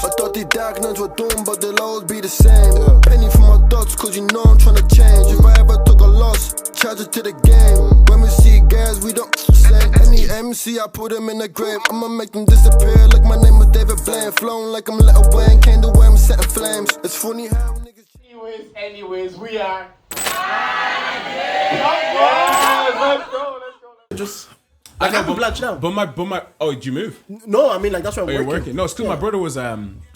I thought the diagnoses were done, but they'll always be the same. Penny for my dots, cause you know I'm tryna change. If I ever took a loss, charge it to the game. When we see guys, we don't slang. Any MC, I put them in the grave. I'ma make them disappear like my name was David Blaine. Flown like I'm Lil Wayne, came the way I'm setting flames. It's funny how niggas... Anyways, we are... Let's go. Just... I can't blanch now. But my oh, did you move? No, I mean like that's why I'm working. No, it's because my brother was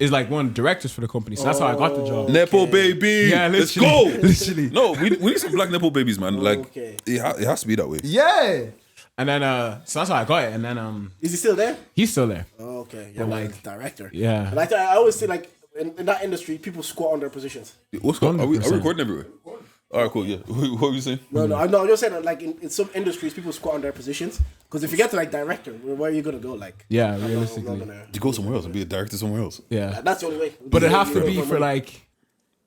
is like one of the directors for the company, so that's how I got the job. Nepo baby, Yeah, let's literally. go. Literally. No, we need some black Nepo babies, man. Like it has to be that way. Yeah. And then so that's how I got it. And then Is he still there? he's still there. Oh, okay. Yeah, But, like like, director. yeah. And I always say like in that industry, people squat on their positions. What's going? Are we 100%. recording everywhere? All right, cool. Yeah. What were you saying? No, I'm just saying that like in some industries, people squat on their positions. Because if you get to like director, where are you gonna go? Like, Yeah, I'm not realistically. gonna- You go somewhere else and be a director somewhere else. Yeah. That's the only way. But it have to be for like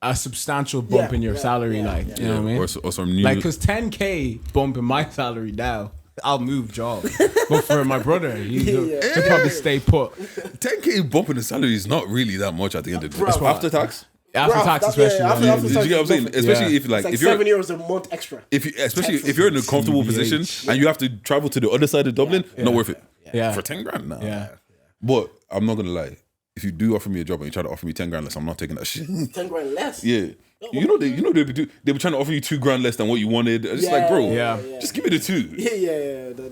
a substantial bump in your salary, like you know what I mean? Or some new. Like, cause 10K bump in my salary now, I'll move job. But for my brother, he'll probably stay put. 10K bump in the salary is not really that much at the end of the day. Bro. After tax. After tax, especially. after yeah. tax. Did you get what I'm saying? Especially if like It's like if you're 7 years a month extra. especially if you're in a comfortable position and you have to travel to the other side of Dublin, not worth it. Yeah. For 10 grand, nah. Yeah. But I'm not gonna lie. If you do offer me a job and you try to offer me 10 grand less, I'm not taking that shit. 10 grand less. Yeah. You know they be trying to offer you 2 grand less than what you wanted. It's like, bro, Yeah. just give me the 2. Yeah.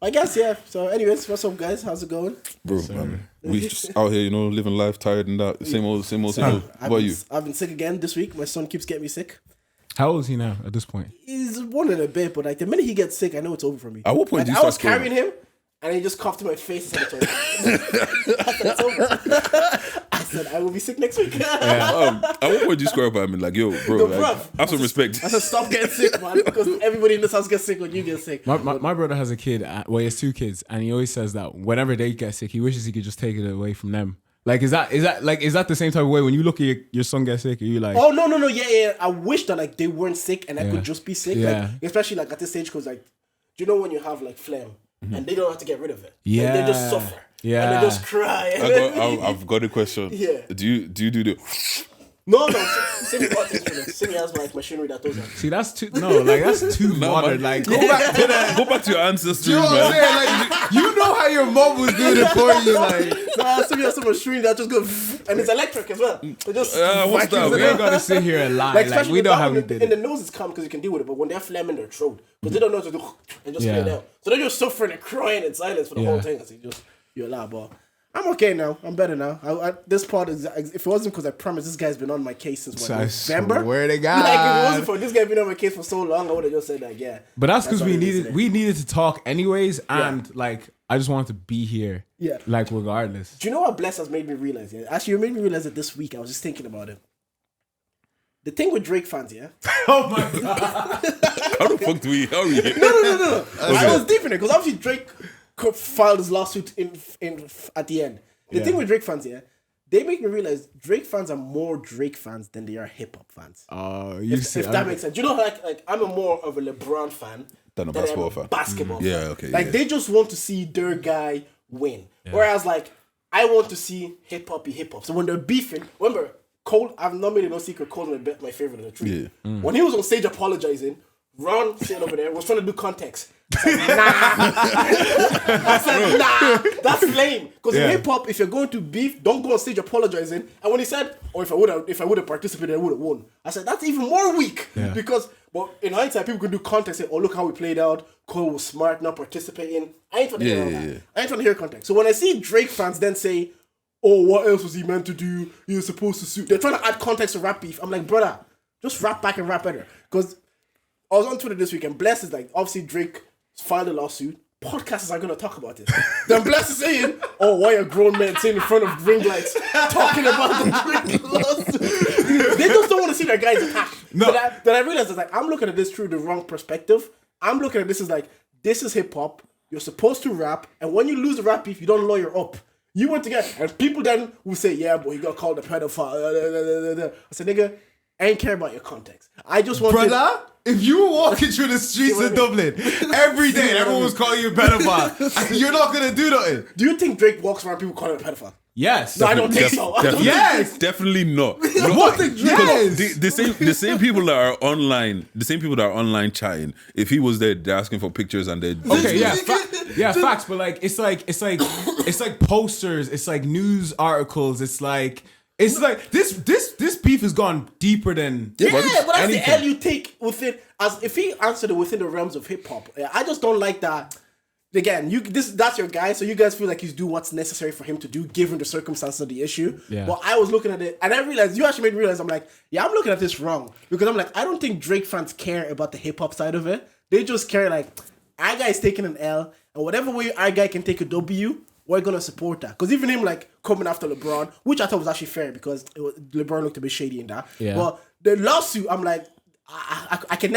I guess, yeah. So anyways, what's up guys? How's it going? Bro, man, we just out here, living life tired and that. Same old. What about you? I've been sick again this week. My son keeps getting me sick. How old is he now at this point? He's one in a bit, but like the minute he gets sick, I know it's over for me. At what point do you I start was carrying him, and he just coughed in my face and said it's over. I said, I will be sick next week. At what point do you square up at him and like, yo, bro, bruv. have some respect. I said, stop getting sick, man, because everybody in this house gets sick when you get sick. My brother has a kid. Well, he has 2 kids, and he always says that whenever they get sick, he wishes he could just take it away from them. Like, is that the same type of way when you look at your son get sick? Are you like, Oh no, yeah. I wish that like they weren't sick and I could just be sick. Yeah. Like, especially like at this stage, because like, do you know when you have like phlegm and they don't have to get rid of it? Yeah. Like, they just suffer. Yeah. And they just cry. I've got a question. Yeah. Do you do the? No, Cindy got this for this. Cindy has like machinery that does that. see, that's too modern. Like, Go back to your ancestors, you know what I'm man. saying? Like, you know how your mom was doing it for you, like. Cindy has some machinery that just goes, and it's electric as well. It just what's that? We ain't gotta sit here and lie. Like, especially we know how we in did the it. nose is calm because you can deal with it, but when they have phlegm in their throat, because they don't know what to do and just spit it out, so they're just suffering and crying in silence for the whole thing. So you're allowed, but I'm okay now. I'm better now. This part is, if it wasn't because I promise this guy's been on my case since November. Swear to God. Like if it wasn't for this guy been on my case for so long, I would have just said like, yeah. But that's because what it is today. we needed to talk anyways, and like I just wanted to be here. Yeah. Like regardless. Do you know what Bless has made me realize? Yeah? Actually, it made me realize it this week. I was just thinking about it. The thing with Drake fans, yeah. Oh my God. How the fuck do we? How are we? No. I was deep in it because obviously Drake filed his lawsuit in at the end. The thing with Drake fans, yeah, they make me realize Drake fans are more Drake fans than they are hip hop fans. If that makes sense. You know, like I'm more of a LeBron fan Than a basketball fan. Basketball Yeah, fan. okay, Like yeah. they just want to see their guy win. Whereas like I want to see hip hop be hip hop. So when they're beefing, remember Cole? I've not made it no secret. Cole was my favorite of the three. Yeah. When he was on stage apologizing, Ron sitting over there was trying to do context. I said, nah, that's lame. Because in hip hop, if you're going to beef, don't go on stage apologizing. And when he said, "Oh, if I would have participated, I would have won," I said, that's even more weak. Because, but in hindsight, people can do context. Say, "Oh, look how we played out. Cole was smart, not participating." I ain't trying to hear all that. I ain't trying to hear context. So when I see Drake fans then say, "Oh, what else was he meant to do? He was supposed to sue." They're trying to add context to rap beef. I'm like, brother, just rap back and rap better. Because I was on Twitter this week and Bless is like, obviously Drake filed a lawsuit. Podcasters are going to talk about this. Then Bless is saying, "Oh, why are grown men sitting in front of ring lights talking about the Drake lawsuit?" They just don't want to see their guys attacked. No. That I realized is like, I'm looking at this through the wrong perspective. I'm looking at this as like, this is hip hop. You're supposed to rap. And when you lose the rap beef, you don't lawyer up. You went together. And people then will say, "Yeah, but he got called a pedophile." I said, nigga, I ain't care about your context. I just want Brother, if you were walking through the streets of Dublin every day and everyone was calling you a pedophile, you're not going to do nothing. Do you think Drake walks around people calling him a pedophile? Yes. No, I don't think so. Yes. Definitely not. What? Yes. The same people that are online chatting. If he was there, they're asking for pictures and they. Okay, yeah, facts. But like, it's like posters. It's like news articles. It's like this beef has gone deeper than But that's anything. the L you take within. As if he answered it within the realms of hip hop, I just don't like that. Again, that's your guy, so you guys feel like he's doing what's necessary for him to do given the circumstances of the issue. Yeah. But I was looking at it and I realized you actually made me realize I'm like, yeah, I'm looking at this wrong. Because I'm like, I don't think Drake fans care about the hip hop side of it. They just care like our guy's taking an L, and whatever way our guy can take a W, we're gonna support that. Because even him like coming after LeBron, which I thought was actually fair because LeBron looked a bit shady in that. Yeah. But the lawsuit, I'm like, I can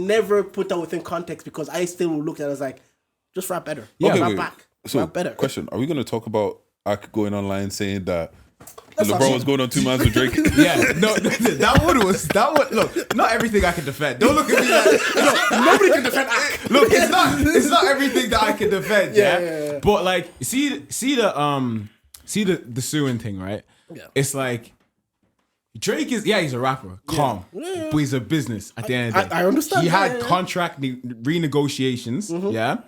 never put that within context because I still look at it as like, just rap better. Yeah, rap back. So, rap better. question: are we going to talk about Ak going online saying that That's LeBron not- was going on 2 months with Drake? Yeah, no, that one. Look, not everything I can defend. Don't look at me like Nobody can defend Ak. look. It's not everything that I can defend. Yeah, Yeah. But like, see the suing thing, right? Yeah. It's like Drake is he's a rapper, calm, but he's a business at the end of the day. I understand He that, had yeah. contract renegotiations, yeah,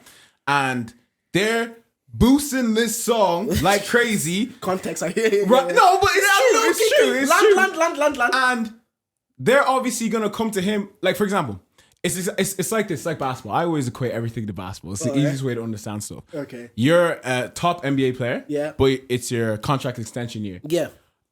and they're boosting this song like crazy. Context. I hear you. Right? No, but it's true. It's true. Land. And they're obviously gonna come to him. Like for example, it's like this, like basketball. I always equate everything to basketball. It's the easiest way to understand stuff. Okay. You're a top NBA player. Yeah. But it's your contract extension year. Yeah.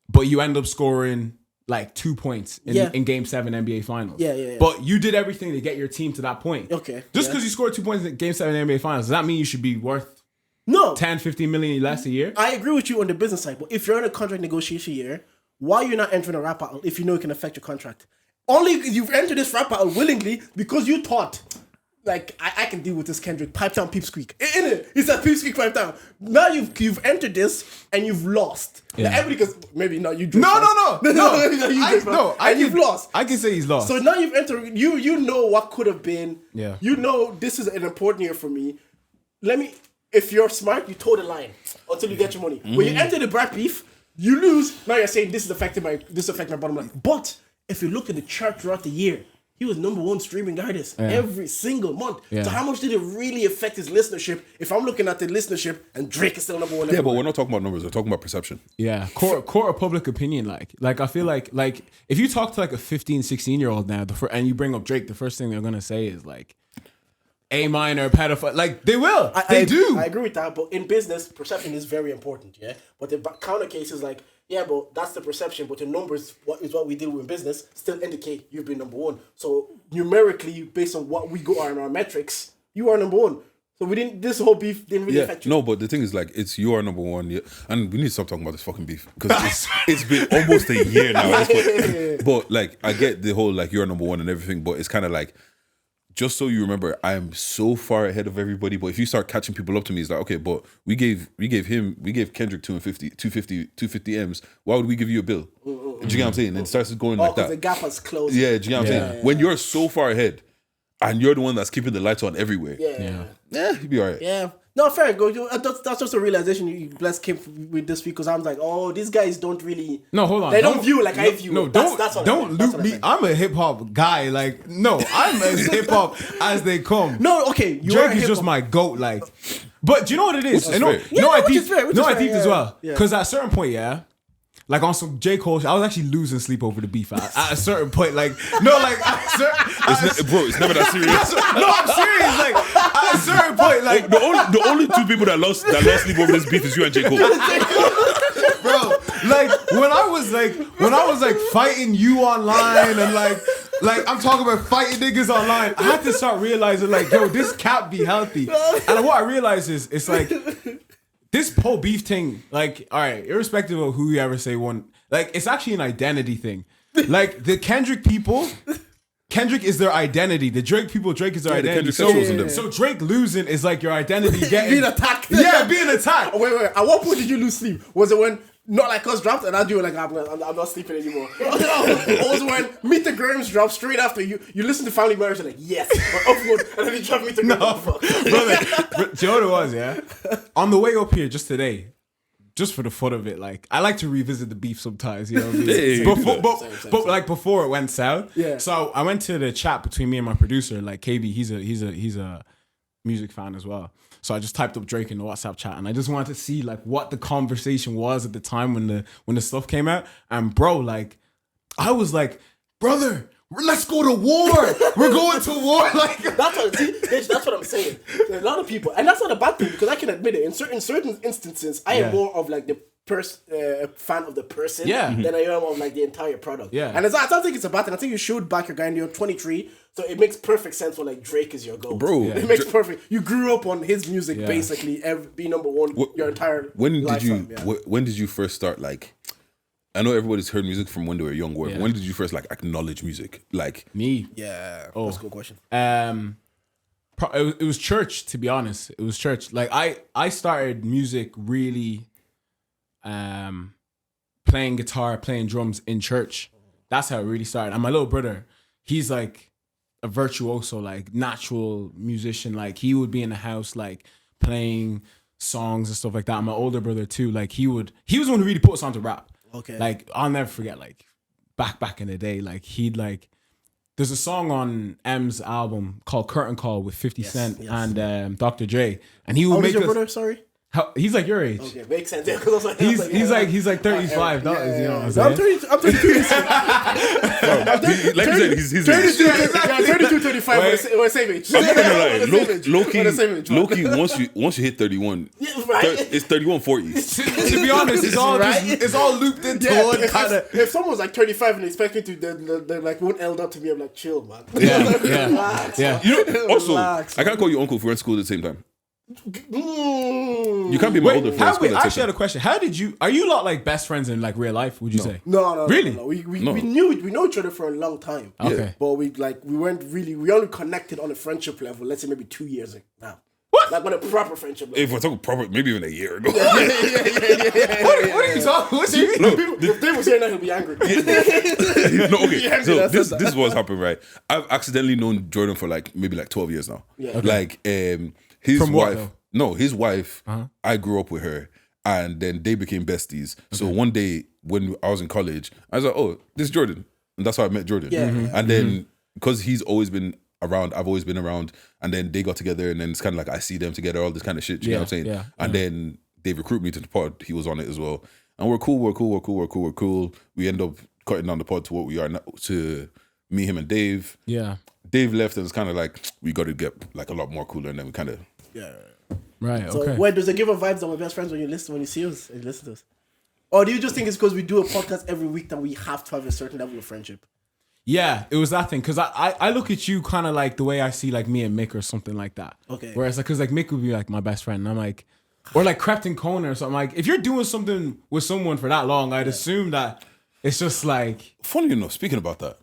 But you end up scoring like 2 points Yeah. in Game 7 NBA Finals. Yeah. But you did everything to get your team to that point. Okay, Just yeah. because you scored 2 points in Game 7 NBA Finals, does that mean you should be worth No. 10, 15 million less a year? I agree with you on the business side, but if you're in a contract negotiation year, why are you not entering a rap battle if you know it can affect your contract? Only you've entered this rap battle willingly because you thought, like, I can deal with this Kendrick. Pipe down, peep squeak. In it, he said peep squeak, pipe down. Now you've entered this and you've lost. Yeah. Now everybody goes, maybe not you. No. You've lost. I can say he's lost. So now you've entered. You know what could have been. Yeah. You know this is an important year for me. If you're smart, you toe the line until you get your money. When you enter the brat beef, you lose. Now you're saying this affecting my bottom line. But if you look at the chart throughout the year, he was #1 streaming artist every single month. Yeah. So how much did it really affect his listenership? If I'm looking at the listenership and Drake is still #1. Yeah, but everywhere. we're not talking about numbers. We're talking about perception. Yeah, court of public opinion. Like I feel like if you talk to like a 15, 16-year-old now, and you bring up Drake, the first thing they're gonna say is like, A minor pedophile. Like they will, they do. I agree with that, but in business, perception is very important. Yeah, but the counter case is like, yeah, but that's the perception, but the numbers, what we deal with in business, still indicate you've been #1. So numerically, based on what we go on our metrics, you are #1. So this whole beef didn't really affect you. No, but the thing is, like, it's you are #1, and we need to stop talking about this fucking beef because it's been almost a year now. At this point. But like, I get the whole like you're #1 and everything, but it's kind of like, just so you remember, I am so far ahead of everybody. But if you start catching people up to me, it's like, okay, but we gave Kendrick 250 M's. Why would we give you a bill? Do you get what I'm saying? And it starts going like because that. the gap has closed. Yeah, do you know what I'm saying? When you're so far ahead, and you're the one that's keeping the lights on everywhere. Yeah, you'll be all right. Yeah. No, fair. Go. That's just a realization you blessed came with this week because I was like, oh, these guys don't really. No, hold on. They don't view it like I view. No, it. don't That's what I don't meant. That's loop what I me. meant. I'm a hip hop guy. Like, no, I'm as hip hop as they come. No, okay. You Drake are is just hip-hop. my goat. Like, but do you know what it is? Which is No, fair. Yeah, no, I which deep, is fair, which no, is I fair, deep as yeah. well. Yeah. Because at a certain point, like on some J. Cole, I was actually losing sleep over the beef. At a certain point, like, no, like, It's never that serious. no, I'm serious. Like, at a certain point, like, The only two people that lost sleep over this beef is you and J. Cole. bro, like when I was like fighting you online and like I'm talking about fighting niggas online, I had to start realizing like, yo, this can't be healthy. And what I realized is it's like this whole beef thing, like, all right, irrespective of who you ever say won, like it's actually an identity thing. Like the Kendrick people, Kendrick is their identity. The Drake people, Drake is their Yeah, the identity. Kendrick sexuals in them. So Drake losing is like your identity getting Being attacked. Yeah, being attacked. Wait. At what point did you lose sleep? Was it when Not Like Us dropped and I do it like I'm not sleeping anymore? Or was it when Meet the Grams dropped straight after you listen to Family Matters and like yes, or upload and then you drop Meet the Grams? Brother, do you know what it was, yeah? On the way up here just just for the fun of it, like I like to revisit the beef sometimes. You know what I mean? Hey, but like before it went south. Yeah. So I went to the chat between me and my producer, like KB. He's a music fan as well. So I just typed up Drake in the WhatsApp chat, and I just wanted to see like what the conversation was at the time when the stuff came out. And bro, like I was like, brother, let's go to war. We're going to war. Like that's what I'm saying. There's a lot of people, and that's not a bad thing because I can admit it. In certain instances, I am more of like the fan of the person than I am of like the entire product. Yeah. And I don't think it's a bad thing. I think you should back your guy, and you're 23, so it makes perfect sense for like Drake is your goal. Bro. It makes perfect. You grew up on his music basically, be number one your entire When lifetime. did you when did you first start like? I know everybody's heard music from when they were young. When did you first like acknowledge music? Like me. Yeah. That's a good question. It was church, to be honest. It was church. Like I started music really playing guitar, playing drums in church. That's how it really started. And my little brother, he's like a virtuoso, like natural musician. Like he would be in the house like playing songs and stuff like that. And my older brother too, like he was the one who really put us on to rap. Okay. Like I'll never forget, like back in the day, like he'd like there's a song on M's album called Curtain Call with 50 Cent and Dr. Dre, and he would How make old is your us, brother? Sorry. he's like your age. Okay, makes sense. Yeah, 'cause I was like, He's like 35. You know what I'm saying? I'm 32. I'm 32. like you said, he's 32, 35. We're same age. I'm not gonna lie. We're the same age. Low-key, once you hit 31, it's 31-40. To be honest, it's all it's all looped into one kind of. If someone's like 35 and they expect me to, they're like won't eld up to me. I'm like, chill, man. Yeah. You know, also, Relax, I can't call you uncle if we're in school at the same time. You can't be my older friend. I actually had a question. Are you lot like best friends in like real life? Would you say? No. Really? No. We know each other for a long time. Okay. But we only connected on a friendship level. Let's say maybe 2 years now. What? Like on a proper friendship level. If we're talking proper, maybe even a year ago. What are you talking? What do you mean? If Dave was here now, he'll be angry. No, okay. Yeah, So that's this is what's happened, right? I've accidentally known Jordan for like maybe like 12 years now. Yeah. Okay. Like his From what, wife. though? No, his wife. I grew up with her, and then they became besties. So one day when I was in college, I was like, "Oh, this is Jordan," and that's how I met Jordan. Yeah. And then because he's always been around, I've always been around, and then they got together, and then it's kind of like I see them together, all this kind of shit. You know what I'm saying? Yeah. And then they recruit me to the pod. He was on it as well, and we're cool. We end up cutting down the pod to what we are now, to me, him, and Dave. Yeah. Dave left, and it's kind of like we got to get like a lot more cooler, and then we kind of. Yeah. Right. So Okay. where does it give a vibes that we're best friends when you see us and you listen to us? Or do you just think it's because we do a podcast every week that we have to have a certain level of friendship? Yeah, it was that thing because I look at you kind of like the way I see like me and Mick or something like that. Okay. Whereas like because like Mick would be like my best friend, and I'm like, or like Crepton Kona or something. Like if you're doing something with someone for that long, I'd assume that it's just like. Funny enough, speaking about that,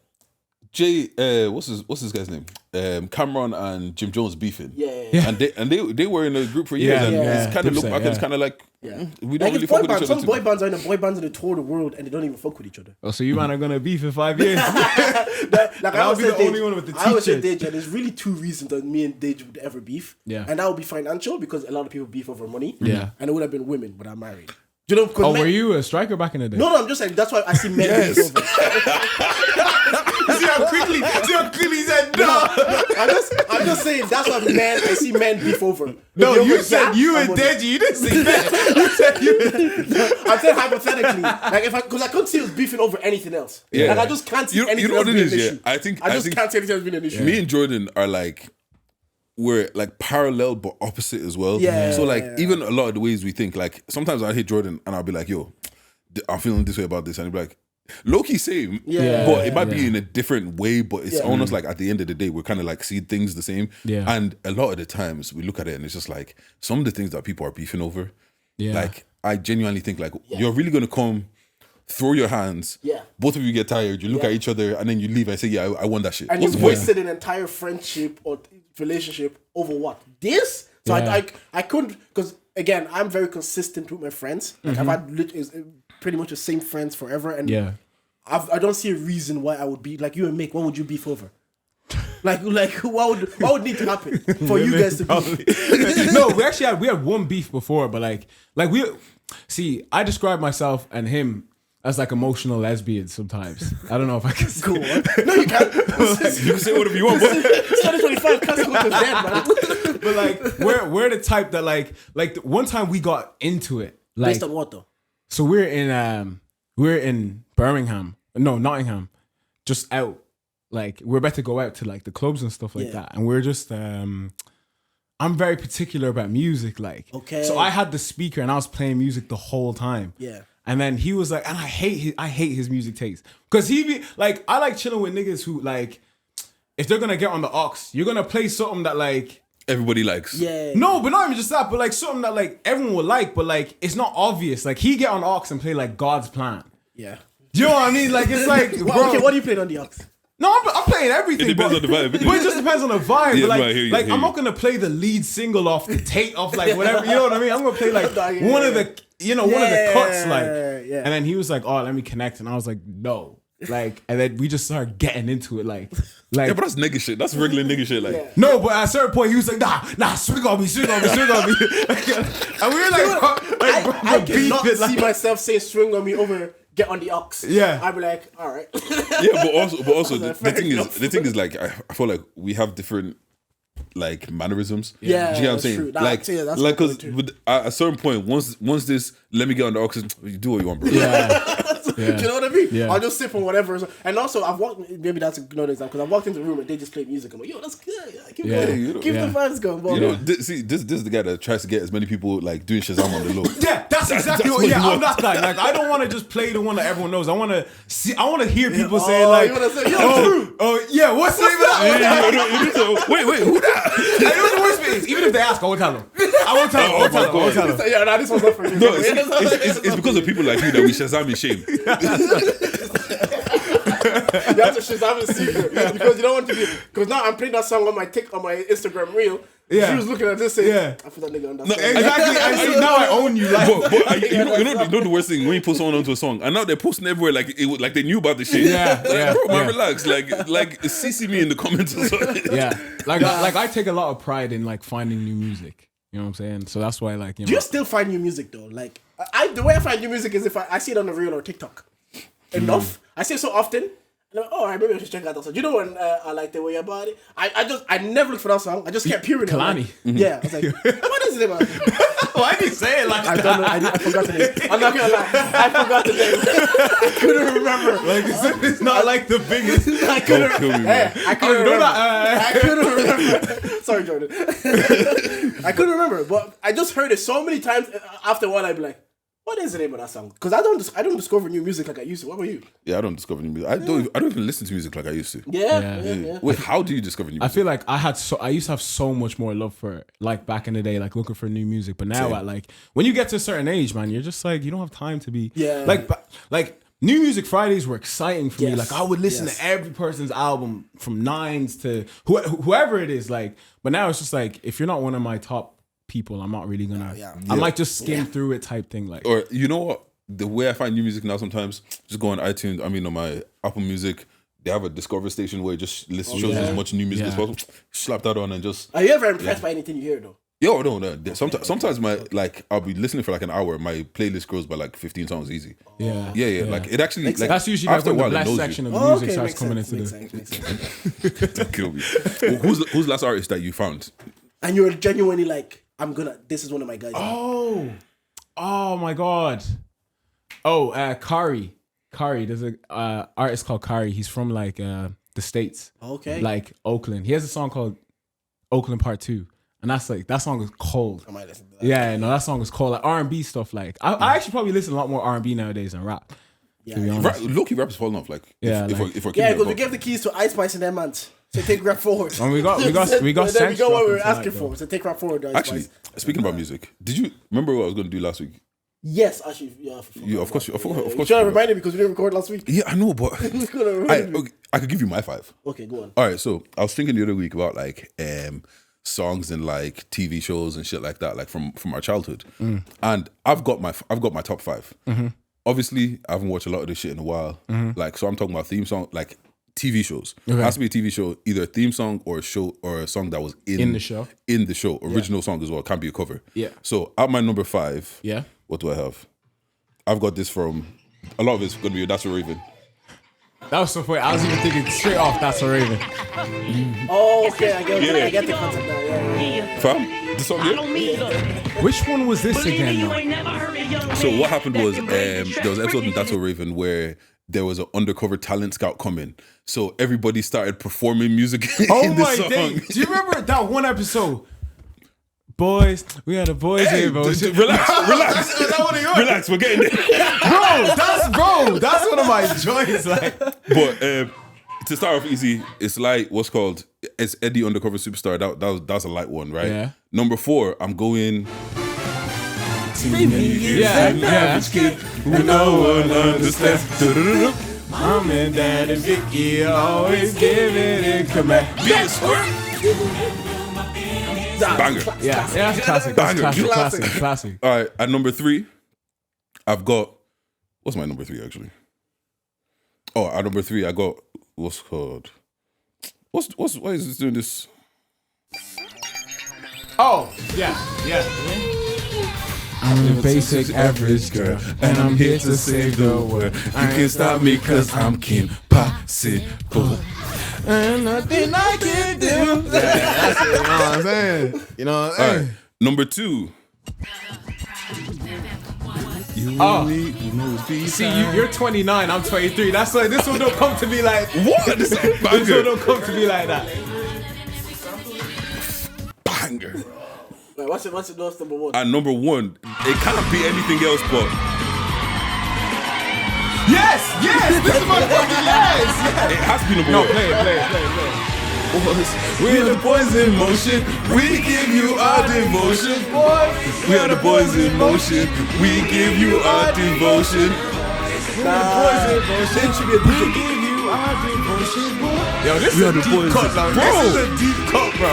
Jay, what's his guy's name? Cameron and Jim Jones beefing. Yeah. And they were in a group for years, and it's kind of look back, and it's kind of like we don't Like really it's fuck boy with bands. each Some other. boy bands are in a boy bands and they tour the world and they don't even fuck with each other. Oh, so you man are gonna beef in 5 years? Like I'll be the only one with the I always say t-shirts. Dej, and there's really two reasons that me and Dej would ever beef. Yeah. And that would be financial because a lot of people beef over money. Yeah. And it would have been women, but I'm married. Do you know? 'Cause Oh, men- were you a striker back in the day? No, I'm just saying that's why I see men Yes. beef over. See how quickly he said no. I'm just saying that's why I see men beef over. No, If you over said that, you I'm and over- Deji. You didn't say that. You said you. I'm saying hypothetically, like because I couldn't see us beefing over anything else. Yeah. Like I just can't see You know anything what else it being is, an yeah? issue. I think can't see anything else being an issue. me and Jordan are like we're like parallel but opposite as well. Yeah. So like even a lot of the ways we think, like sometimes I hit Jordan and I'll be like, yo, I'm feeling this way about this, and he'll be like, low-key same, Yeah. but it might be in a different way, but it's almost like at the end of the day we're kind of like see things the same. Yeah. And a lot of the times we look at it and it's just like some of the things that people are beefing over, Yeah. like I genuinely think like you're really gonna come throw your hands, both of you get tired, you look at each other and then you leave and say, I won that shit. And What's you the point? wasted an entire friendship or relationship over what? This? So Yeah. I couldn't, because again, I'm very consistent with my friends. Like I've had pretty much the same friends forever, and Yeah. I don't see a reason why I would be like you and Mick. What would you beef over? like what would need to happen for you guys to beef? No, we had one beef before, but like See, I describe myself and him as like emotional lesbians sometimes. I don't know if I can say No, you can't. You can say whatever you want, but 2025, cancel culture is dead, man. but like we're the type that like the one time we got into it. Like, Based on what though? so we're in Birmingham. No, Nottingham. Just out. Like we're about to go out to like the clubs and stuff like that. And we're just I'm very particular about music, like. Okay. So I had the speaker and I was playing music the whole time. Yeah. And then he was like, and I hate his music taste. Because he be like, I like chilling with niggas who like, if they're gonna get on the aux, you're gonna play something that like everybody likes. Yeah. no, but not even just that, but like something that like everyone will like, but like it's not obvious. Like he get on the aux and play like God's Plan. Yeah. You know what I mean? Like it's like, bro. Okay, what do you play on the aux? No, I'm playing everything. It depends but, on the vibe. But it just depends on the vibe. Yeah, but like, right, I hear you, like I hear I'm you. not gonna play the lead single off the tape off like whatever. You know what I mean? I'm gonna play like Yeah. one of the, one of the cuts, like. Yeah. And then he was like, "Oh, let me connect," and I was like, "No." Like, and then we just started getting into it, like. Yeah, but that's nigga shit. That's regular nigga shit. Like, No, but at a certain point, he was like, nah, swing on me. And we were like, I cannot beefing, see like- myself saying swing on me over get on the aux. Yeah. I'd be like, all right. yeah, but also the Fair enough. thing is like I feel like we have different like mannerisms. Yeah, do you get what I'm that's saying? true. Like, Yeah, that's like a good because point too. at a certain point, once this, let me get on the aux, you do what you want, bro. Yeah. Do you know what I mean? Yeah. I'll just sip on whatever. And also, I've walked, maybe that's another example, because I've walked into the room and they just play music. I'm like, yo, that's good. Yeah, keep Yeah, going. you know, Keep yeah. the vibes going. But You know, this is the guy that tries to get as many people like doing Shazam on the low. Yeah, that's exactly that's what. what Yeah, you I'm want. that guy. Like, I don't want to just play the one that everyone knows. I want to hear people Oh, say like, you wanna say, yo, oh yeah, what's the name of that? Wait, who that? I know what the worst thing is. Even if they ask, I won't tell them. I won't tell them. I won't tell them. I won't tell them. yeah, nah, this one's not for you. No, it's because of people like you that we Shazam in shame. You have to Shazam in secret because you don't want to be. Because now I'm playing that song on my Instagram reel. Yeah. She was looking at this saying, Yeah. I put that nigga on that No, song. Exactly. And see, now I own you. Like, But you know the worst thing when you put someone onto a song and now they're posting everywhere like like they knew about the shit. Yeah, like, yeah, bro, man, yeah. relax. Like CC me in the comments or something. yeah, like I take a lot of pride in like finding new music. You know what I'm saying? So that's why, like, you know. Do you still find new music though? Like, the way I find new music is if I see it on the reel or TikTok. Enough. I see it so often. And I'm like, oh, all right, maybe I should check out that song. You know when I like the way your body? I never look for that song. I just kept hearing it. Kalani. Yeah, I was like, what is it about? Why do you say it like I don't know. I forgot the name. I'm not gonna lie. I forgot the name. I couldn't remember. Like, it's not like the biggest. I couldn't. Don't kill me, Hey, man. I couldn't don't remember. know, I couldn't remember. Sorry, Jordan. I couldn't remember, but I just heard it so many times. After a while, I'd be like, what is the name of that song? Because I don't discover new music like I used to. What about you? Yeah, I don't discover new music. I don't even listen to music like I used to. Yeah. Wait, how do you discover new I music? feel like I used to have so much more love for it, like back in the day, like looking for new music. But now, Same. at like when you get to a certain age, man, you're just like you don't have time to be. Yeah. Like New Music Fridays were exciting for me. Yes. Like I would listen Yes. to every person's album from Nines to whoever it is. Like, but now it's just like if you're not one of my top people, I'm not really gonna. I might just skim through it type thing. Like, Or you know what? The way I find new music now sometimes, just go on iTunes, on my Apple Music, they have a Discover station where it just shows yeah. as much new music as Yeah. possible. Slap that on and just Are you ever impressed by anything you hear though? yo, no. Sometimes my I'll be listening for like an hour, my playlist grows by like 15 songs easy. yeah, Yeah. Like it actually like That's usually like after a when the while it blessed knows section you. of music starts coming into the. Makes sense. Don't kill me. Well, who's the last artist that you found? And you're genuinely like, this is one of my guys. Oh my god. Kari. There's a artist called Kari. He's from like the States. Okay. Like Oakland. He has a song called Oakland Part 2. And that's like that song is cold. I might listen to that. Yeah, no, that song is cold. Like R&B stuff. Like I actually probably listen a lot more R&B nowadays than rap. Yeah, to be yeah. honest. Low-key rap is falling off. Like Yeah, if like- we're Yeah, keeping because we it gave the keys to Ice Spice and them man. So take rap forward. And we got And there we Sense go what we were dropping asking tonight, for. So take rap forward, Ice Actually, Spice. speaking about music, did you remember what I was going to do last week? Yes, actually, yeah. Yeah, of course you You forgot. should have reminded me because we didn't record last week. Yeah, I know, but You could have reminded me. I could give you my 5. Okay, go on. All right, so I was thinking the other week about like songs and like TV shows and shit like that, like from our childhood. And I've got my top 5. Obviously, I haven't watched a lot of this shit in a while. Like, so I'm talking about theme song, like TV shows. It has to be a TV show, either a theme song or a show or a song that was in the show. In the show, original song as well. Can't be a cover. Yeah. So at my number 5, Yeah. What do I have? I've got this from. A lot of it's gonna be That's a Raven. That was so funny. I was even thinking straight off. That's a Raven. Oh, okay. I get the concept now. Yeah. Fam, this song here. Which one was this again? Though? So what happened was there was an episode in That's a Raven where there was an undercover talent scout coming. So everybody started performing music in this song. Days. Do you remember that one episode? Boys, we are the boys here, bro. Relax. Is that one of yours? Relax, we're getting there. That's one of my joys. Like, But to start off easy, it's like what's called it's Eddie Undercover Superstar. That's a light one, right? Yeah. Number 4, I'm going. yeah. Who no one understands. Mom and Dad and Vicky always giving it command. Yes. Banger. Yeah, that's classic. That's Banger. classic. All right, at number 3, I've got. What's my number 3 actually? Oh, at number 3, I got what's called. Why is this doing this? Oh, yeah. I'm a basic average girl, and I'm here to save the world. You can't stop me cause I'm Kim Possible. And nothing I can do. That's it, you know what I'm saying? You know what I'm saying? All right, number 2. You're 29, I'm 23. That's why this one don't come to me like What? This this one don't come to me like that. Banger. Wait, what's your last number 1? At number 1, it can't be anything else but. Yes, this is my fucking yes. It has to be number 1. No, play it. We're the boys in motion. We give you our devotion, boys. We are the boys in motion. We give you our devotion. We're the boys in motion. We give you our devotion, boys. Yo, this is a deep cut, bro. This is a deep cut, bro.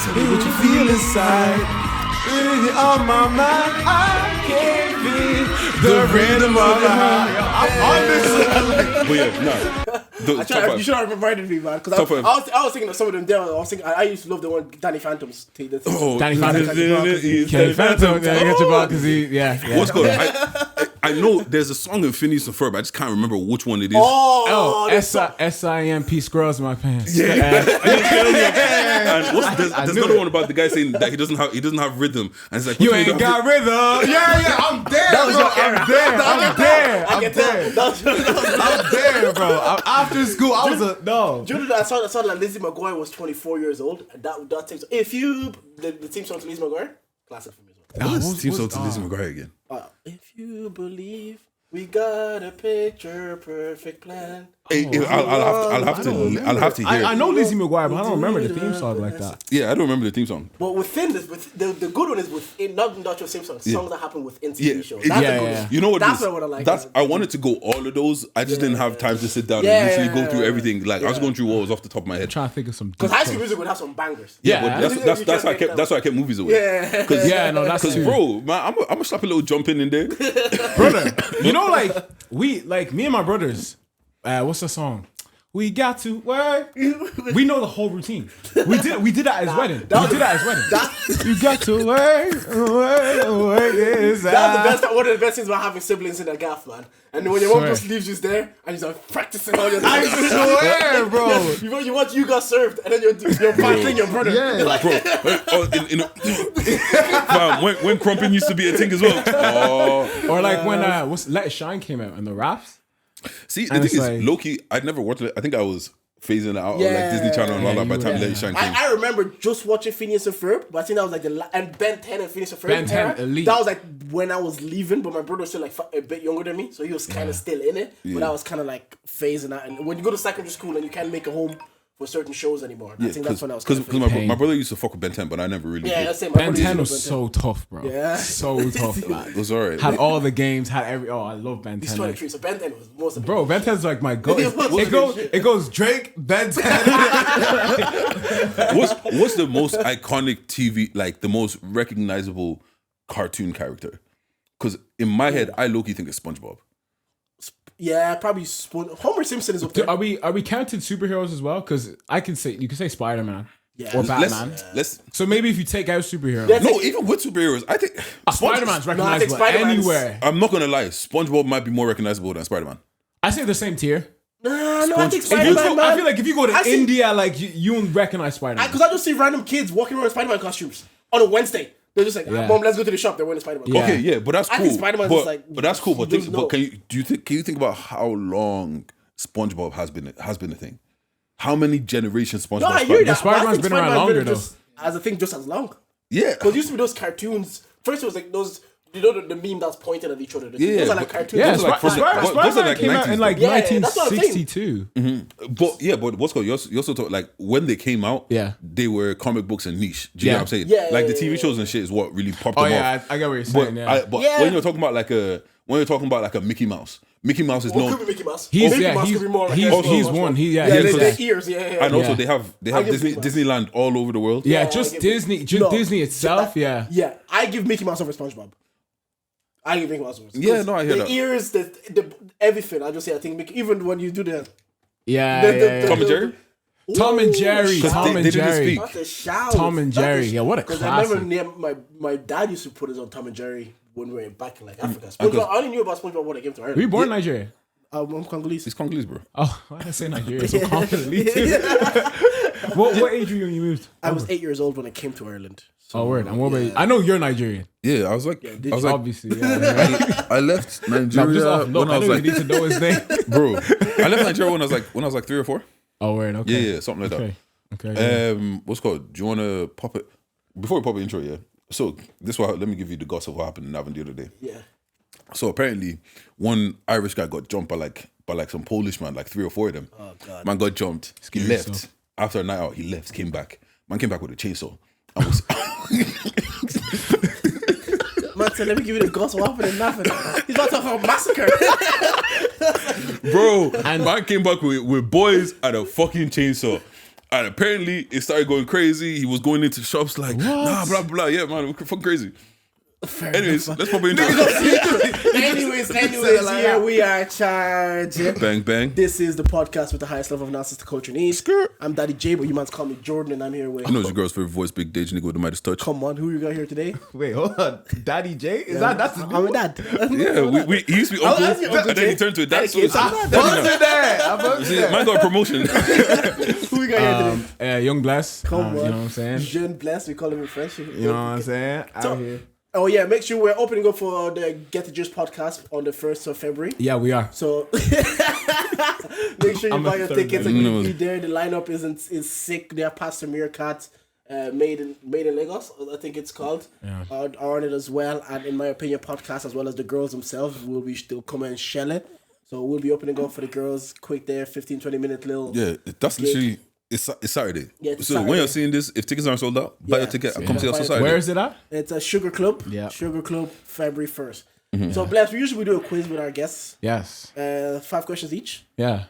Tell me what you feel inside. Really on my mind, I can't be the rhythm of the heart. I'm on this. But yeah, no. You should have reminded me, man. Because I was thinking of some of them there. I used to love the one Danny Phantoms. Danny Phantom. Get your ball because yeah. What's good? I know there's a song in Phineas and Ferb. I just can't remember which one it is. SIMP squirrels in my pants. Yeah. And there's another one about the guy saying that he doesn't have rhythm, and it's like you ain't got rhythm. Yeah, I'm there. That was your era. I'm there, bro. After school, I was no. Do you know that I saw that Lizzie McGuire was 24 years old, and that thing. The theme song to Lizzie McGuire, classic for me as well. What's the team song to Lizzie McGuire again? If you believe we got a picture perfect plan. I'll have to hear. I know Lizzie McGuire, but I don't remember the theme song like that. Yeah, I don't remember the theme song. But within this, the good one is within not your same songs that happen within TV shows. That's the good one. You know what? That's what I like. I wanted to go all of those. I just didn't have time to sit down and literally go through everything. Like I was going through what was off the top of my head. I'm trying to think of some. Because High School Music would have some bangers. But that's why I kept movies away. That's true. Bro, man, I'm gonna slap a little jump in there, brother. You know, like me and my brothers. What's the song? We got to work. We know the whole routine. We did that at his wedding. You got to work. That's the best. One of the best things about having siblings in a gaff, man. And when your mom just leaves you there and he's like practicing all your. I swear, bro. You watch You Got Served, and then you're battling your brother. Yeah, like, bro. When crumping used to be a thing as well. Or like when Let It Shine came out and the raps. See, the thing is, low-key, I'd never watched it. I think I was phasing it out of like Disney Channel and all that by the time Let It Shine came. I remember just watching Phineas and Ferb, but I think that was like and Ben 10 and Phineas and Ferb. Ben 10 elite. That was like when I was leaving, but my brother was still like a bit younger than me, so he was kind of still in it. But I was kind of like phasing out. And when you go to secondary school and you can't make a home for certain shows anymore, I think that's when I was. Because my brother used to fuck with Ben 10, but I never really. Yeah, that's it. Ben 10 was so tough, bro. Yeah, so tough, man. It was alright. Had all the games, had every. Oh, I love Ben 10. He's 23, so Ben 10 was most of bro. Ben 10's like my go. It goes Drake, Ben 10. What's the most iconic TV, like the most recognizable cartoon character? Because in my head, I low-key think it's SpongeBob. Yeah, probably Homer Simpson is up there. Are we counting superheroes as well? Because you can say Spider-Man. Yeah. Or let's, Batman. let's So maybe if you take out superheroes, That's- no, even with superheroes, I think Spider-Man's I think recognizable Spider-Man's- anywhere. I'm not gonna lie, SpongeBob might be more recognizable than Spider-Man. I say the same tier. No, I think If you Spider-Man, go, man. I feel like if you go to I see- India, like you won't recognize Spider-Man. Because I just see random kids walking around in Spider-Man costumes on a Wednesday. They're just like, Yeah. Mom, let's go to the shop. They're wearing Spider-Man. Yeah. Okay, yeah, but that's I cool. think Spider-Man's but, just like, but that's cool. But he think, doesn't but know. can you think about how long SpongeBob has been a thing? How many generations SpongeBob? No, I hear that. Spider-Man's but I think been around Spider-Man's longer, just, as a thing, just as long. Yeah, Because used to be those cartoons. First, it was like those. You know the meme that's pointed at each other. Yeah, Those are like but- cartoons. yeah, those are like from the- Spider-Man those are like came out 90s in like though. Yeah, that's what I'm saying. 1962. but yeah, but what's called you also talk like when they came out. Yeah. they were comic books and niche. Do you Yeah. know what I'm saying? Yeah, like yeah, the TV yeah, shows and shit is what really popped Oh them yeah, off. I get what you're But, saying. Yeah. but Yeah. when you're talking about like a Mickey Mouse is Well, known. could be Mickey Mouse. He's Mickey yeah, Mouse he's could be more like he's, that. he's Also, one. He yeah, Yeah, he's they ears. Yeah. And also Yeah. they have I give Disney, Mickey Mouse. Disneyland all over the world. yeah, I just give- Disney, No. Disney itself. Yeah, Yeah, I give Mickey Mouse over SpongeBob. I give Mickey Mouse over. Yeah, no, I hear the that. ears, the everything. I just say I think Mickey, even when you do the yeah. Tom and Jerry. Tom and Jerry, Because Tom they and didn't Jerry. speak. Not the shout. Tom and Jerry. Yeah, what a Because I classic. remember my dad used to put us on Tom and Jerry when we were back in like Africa. because- SpongeBob, I only knew about SpongeBob when I came to Were you Ireland. born in Nigeria? I'm Congolese. He's Congolese, bro. Oh, why did I say Nigeria so confidently? What age were you when you moved? I was 8 years old when I came to Ireland. So, Oh, word. And what about you? I know you're Nigerian. Yeah, I was like, did I was you? like, Obviously, yeah. I left No, Nigeria just off look, when I I was don't like, need to know his name. bro. I left Nigeria when I was like 3 or 4. Oh, word. Okay. Yeah, something like Okay. Okay. that. yeah. What's it called? Do you want to pop it before we pop the intro? Yeah. So let me give you the gossip of what happened in Navan the other day. Yeah. So apparently, one Irish guy got jumped by like some Polish man, like 3 or 4 of them. Oh, God. Man got jumped. He Scary left stuff. after a night out. He left, came back. Man came back with a chainsaw. And was Man said, let me give you the gospel. What happened in nothing? He's about to talk about massacre. bro. And man came back with boys and a fucking chainsaw. And apparently it started going crazy. He was going into shops like, nah, blah, blah, blah. Yeah, man, we're fucking crazy. Anyways, let's pop into anyways, here we are charged. Bang, bang. This is the podcast with the highest level of analysis the culture needs. I'm Daddy J, but you might call me Jordan, and I'm here with. I know it's your girl's favorite voice, Big Dage nigga with the Midas touch. Come on, who you got here today? Wait, hold on. Daddy J? Is that's his I'm a dad. Yeah, he used to be uncle, that's your Uncle and then he Jay. turned to a dad. So Daddy it's J. man got a promotion. Who we got here today? Young Bless. Come on. You know what I'm saying? Jeune Bless, we call him in French. You know what I'm saying? So- Out here. Oh yeah, make sure we're opening up for the Get the Juice podcast on the 1st of February. Yeah, we are. So make sure you I'm a buy your third tickets man. and No. be there. The lineup is sick. They're Pastor Meerkat, made in Lagos, I think it's called. Yeah. Are on it as well, and in my opinion, podcast as well as the girls themselves will be still coming and shell it. So we'll be opening up for the girls. Quick there, 15-20 minute little. Yeah, that's literally it's Saturday. Yeah, it's so Saturday. when you're seeing this, if tickets aren't sold out, buy your Yeah. ticket and Yeah. come see us Buy on it. Saturday. Where is it at? It's a Sugar Club. Yeah. Sugar Club, February 1st. So Bless, we usually do a quiz with our guests. Yes. 5 questions each. Yeah.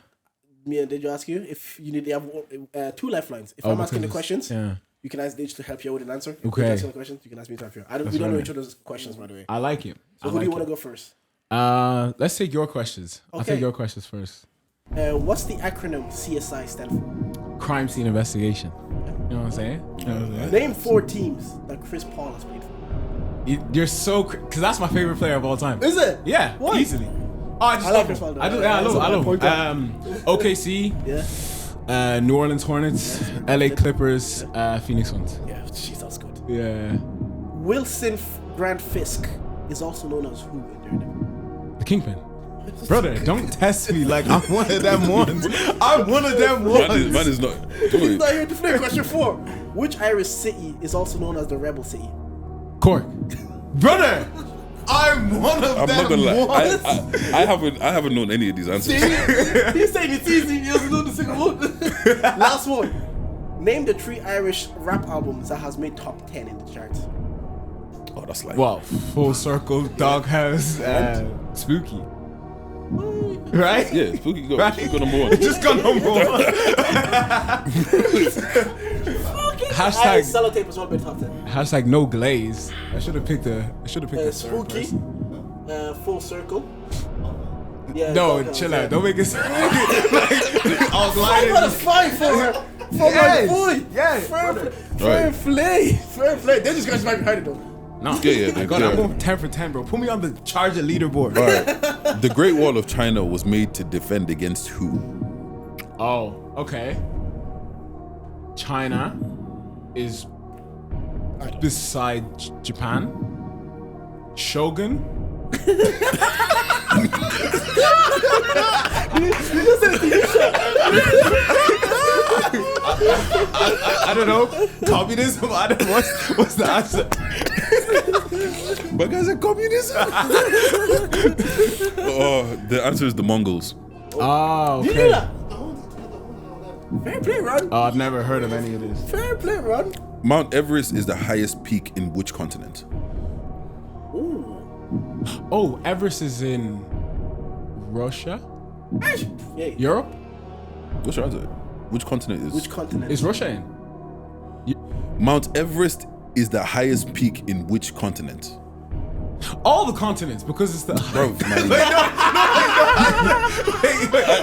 Mia, did you ask you if you need to have 2 lifelines? If I'm asking the questions, Yeah. you can ask Ditch to help you out with an answer. If Okay. you ask the questions, you can ask me to help you out. We don't know right. each other's questions, by the way. I like it. So who do you want to go first? Let's take your questions. I'll Okay. take your questions first. What's the acronym CSI stand for? Crime scene investigation. You know what I'm saying? You know what I'm saying? Name 4 teams that Chris Paul has played for. You're so because that's my favorite player of all time. Is it? Yeah, Why? easily. Oh, I just I like love Chris him. Paul, though. I do. Yeah, I He's a love. point guard. OKC, Yeah. New Orleans Hornets, LA Clippers, Phoenix Suns. Yeah, jeez, that's good. Yeah, Wilson Grant Fisk is also known as who in Daredevil? the Kingpin. Brother, don't test me like I'm one of them ones. I'm one of them ones. Man is not. He's not here to play. Question 4. Which Irish city is also known as the Rebel City? Cork. Brother, I'm one of I'm them not gonna lie. ones. I haven't known any of these answers. He's saying it's easy. He doesn't know the single one. Last one. Name the 3 Irish rap albums that has made top 10 in the charts. Oh, that's like. Well, Full Circle, Doghouse, Spooky. Right? Yeah, Spooky go. Right. Spooky go number 1. Just got number 1. Irish Hashtag Sellotape as well made top 10. hashtag no glaze. I should have picked the third Spooky. person. Full Circle. Yeah, No, Doghouse, chill yeah. out. Don't make it sound like all I got a gliding. fine for her. Fair play. They just guys might be hiding though. No. Yeah, I got. I'm going 10 for 10, bro. Put me on the charger leaderboard. All right. The Great Wall of China was made to defend against who? Oh, okay. China is beside Japan. Shogun. I don't know. Communism? I don't know. What's the answer? But guys are communism. The answer is the Mongols. Oh, You okay. knew that? Fair play, Ron. Oh, I've never heard of any of this. Fair play, Ron. Mount Everest is the highest peak in which continent? Oh, Everest is in Russia? Yeah. Europe? What's your answer? Which continent is? Which continent? Is Russia in? Mount Everest is the highest peak in which continent? All the continents, because it's the... Bro, man.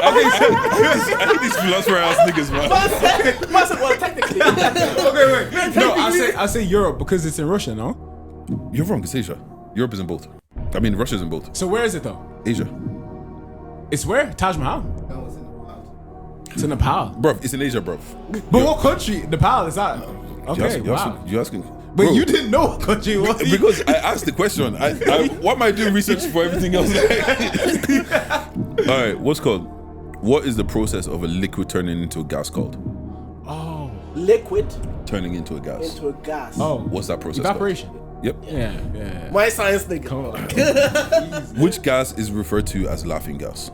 I think these philosopher ass niggas, man. Well, technically. Okay, wait. No, I say Europe because it's in Russia, no? You're wrong, it's Asia. Europe is in both. I mean, Russia's in both. So where is it though? Asia. It's where? Taj Mahal? No, it's in Nepal. It's in Nepal. Bruv, it's in Asia, bruv. But what country? Nepal is that? Okay, wow. You're asking. But Bro, you didn't know what country it was. because I asked the question. Why am I doing research for everything else? All right, what is the process of a liquid turning into a gas called? Oh. Liquid Turning into a gas. into a gas. Oh. What's that process Evaporation. called? Yep. Yeah. My science nigga. Come on. Which gas is referred to as laughing gas?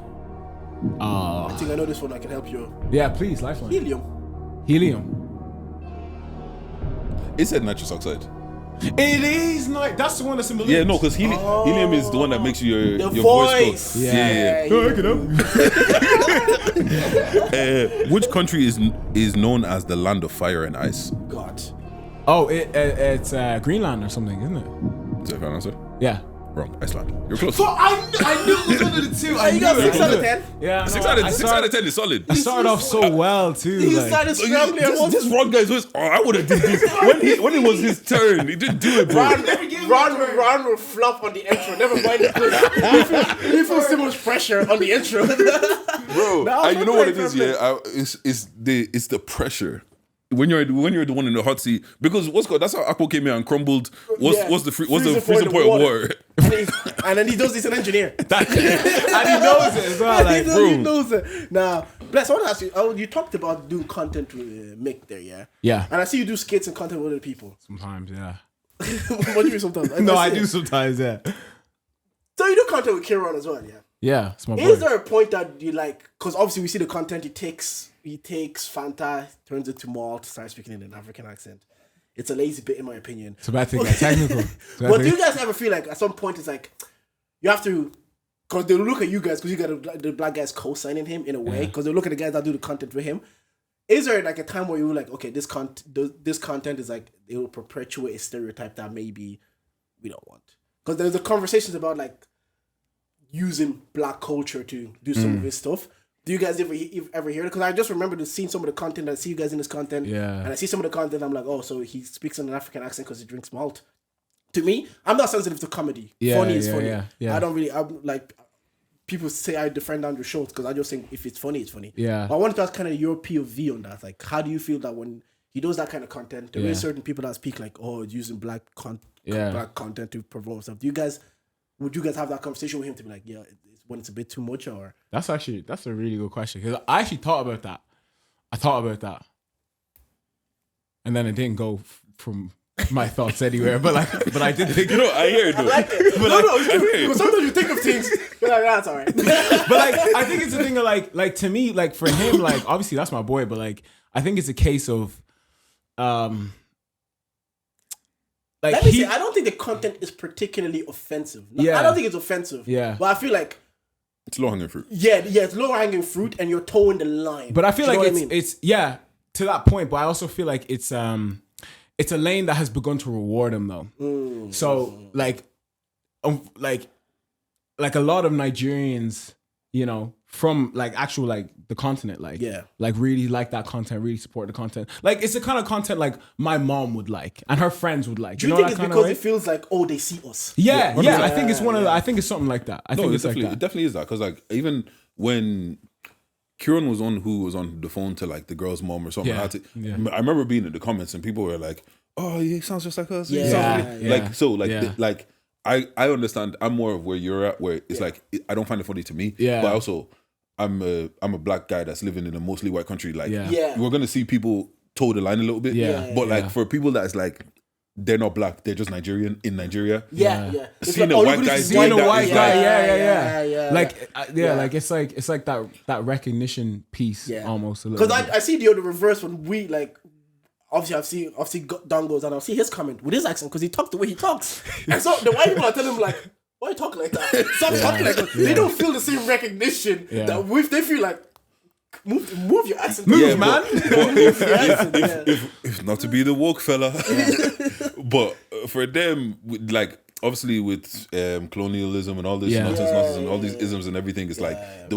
I think I know this one. I can help you. Yeah, please, lifeline. Helium. Helium. It said nitrous oxide. It is not. That's the one that's in balloons. Yeah, no, because helium is the one that makes your The voice voice. go. Yeah. Which country is known as the land of fire and ice? God. Oh, it's Greenland or something, isn't it? Is that your answer? Yeah. Wrong. Iceland. You're close. I knew it was one of the two. You got 6 out of 10. Yeah. Six no, out of I 10 is solid. I started off so well too. He like- started scrambling. This wrong guy is always. Oh, I would have did this when it was his turn. He didn't do it, bro. Ron will flop on the intro. Never mind the quiz. He feels too much pressure on the intro. Bro, No, you know what it fair is, play. yeah. It's the pressure when you're the one in the hot seat, because that's how Akpo came here and crumbled. What's the freezing point of war? And then he knows he's an engineer. and he knows it as well. Like, He knows it. Now, Bless, I want to ask you. You talked about doing content with Mick there, yeah. Yeah. And I see you do skits and content with other people. Sometimes, yeah. What do you do sometimes? No, I see do it. sometimes, yeah. So you do content with Kieran as well, yeah. Yeah, it's my boy. Is there a point that you like? Because obviously we see the content. He takes Fanta, turns it to malt, starts speaking in an African accent. It's a lazy bit, in my opinion. It's a bad thing, like technical. But do you guys ever feel like at some point it's like you have to, because they'll look at you guys because you got the black guys co-signing him in a way, because they'll look at the guys that do the content with him. Is there like a time where you're like, okay, this content is like, it will perpetuate a stereotype that maybe we don't want? Because there's the conversations about like using black culture to do some of his stuff. Do you guys ever hear it? Because I just remember seeing some of the content. I see you guys in this content. Yeah. And I see some of the content. I'm like, oh, so he speaks in an African accent because he drinks malt. To me, I'm not sensitive to comedy. Yeah, Funny is yeah, funny. yeah. I'm like, people say I defend Andrew Schultz because I just think if it's funny, it's funny. Yeah. But I wanted to ask kind of your POV on that. Like, how do you feel that when he does that kind of content, there is certain people that speak like, oh, using black content to promote stuff. Would you guys have that conversation with him to be like, yeah, it's when it's a bit too much, or? That's a really good question, because I actually thought about that. And then it didn't go from my thoughts anywhere, but I did think. I hear it though. I like it. Because sometimes you think of things, you're like, that's all right. But like, I think it's a thing of like to me, like for him, like obviously that's my boy, but like I think it's a case of, like Let me say, I don't think the content is particularly offensive. Yeah. I don't think it's offensive. Yeah. But I feel like, It's low hanging fruit. yeah, it's lower hanging fruit, and you're towing the line. But I feel Do you like know what I mean? it's to that point. But I also feel like it's a lane that has begun to reward him though. So like a lot of Nigerians you know, from like actual like the continent, like like really like that content, really support the content. Like it's the kind of content like my mom would like and her friends would like. Do you know think that it's kind because of way? it feels like they see us? Yeah. I think it's one of the, I think it's something like that. I think it's definitely, like that. it definitely is that because like even when Kieran was on the phone to like the girl's mom or something, I remember being in the comments and people were like, "Oh, he sounds just like us." Like so, like I understand. I'm more of where you're at, where it's like I don't find it funny to me. But also I'm a black guy that's living in a mostly white country. Like we're gonna see people toe the line a little bit. But like for people that's like they're not black, they're just Nigerian in Nigeria. Seeing a white guy, like it's like that recognition piece almost a little. Because I see the other reverse when we like. Obviously, I've seen Dongos and I'll see his comment with his accent because he talks the way he talks. And so the white people are telling him like, why are you talking like that? Stop talking like that. They don't feel the same recognition that they feel like, move your accent. Move, man. If not to be the woke fella. But for them, like, obviously with colonialism and all this nonsense and all these isms and everything, it's like the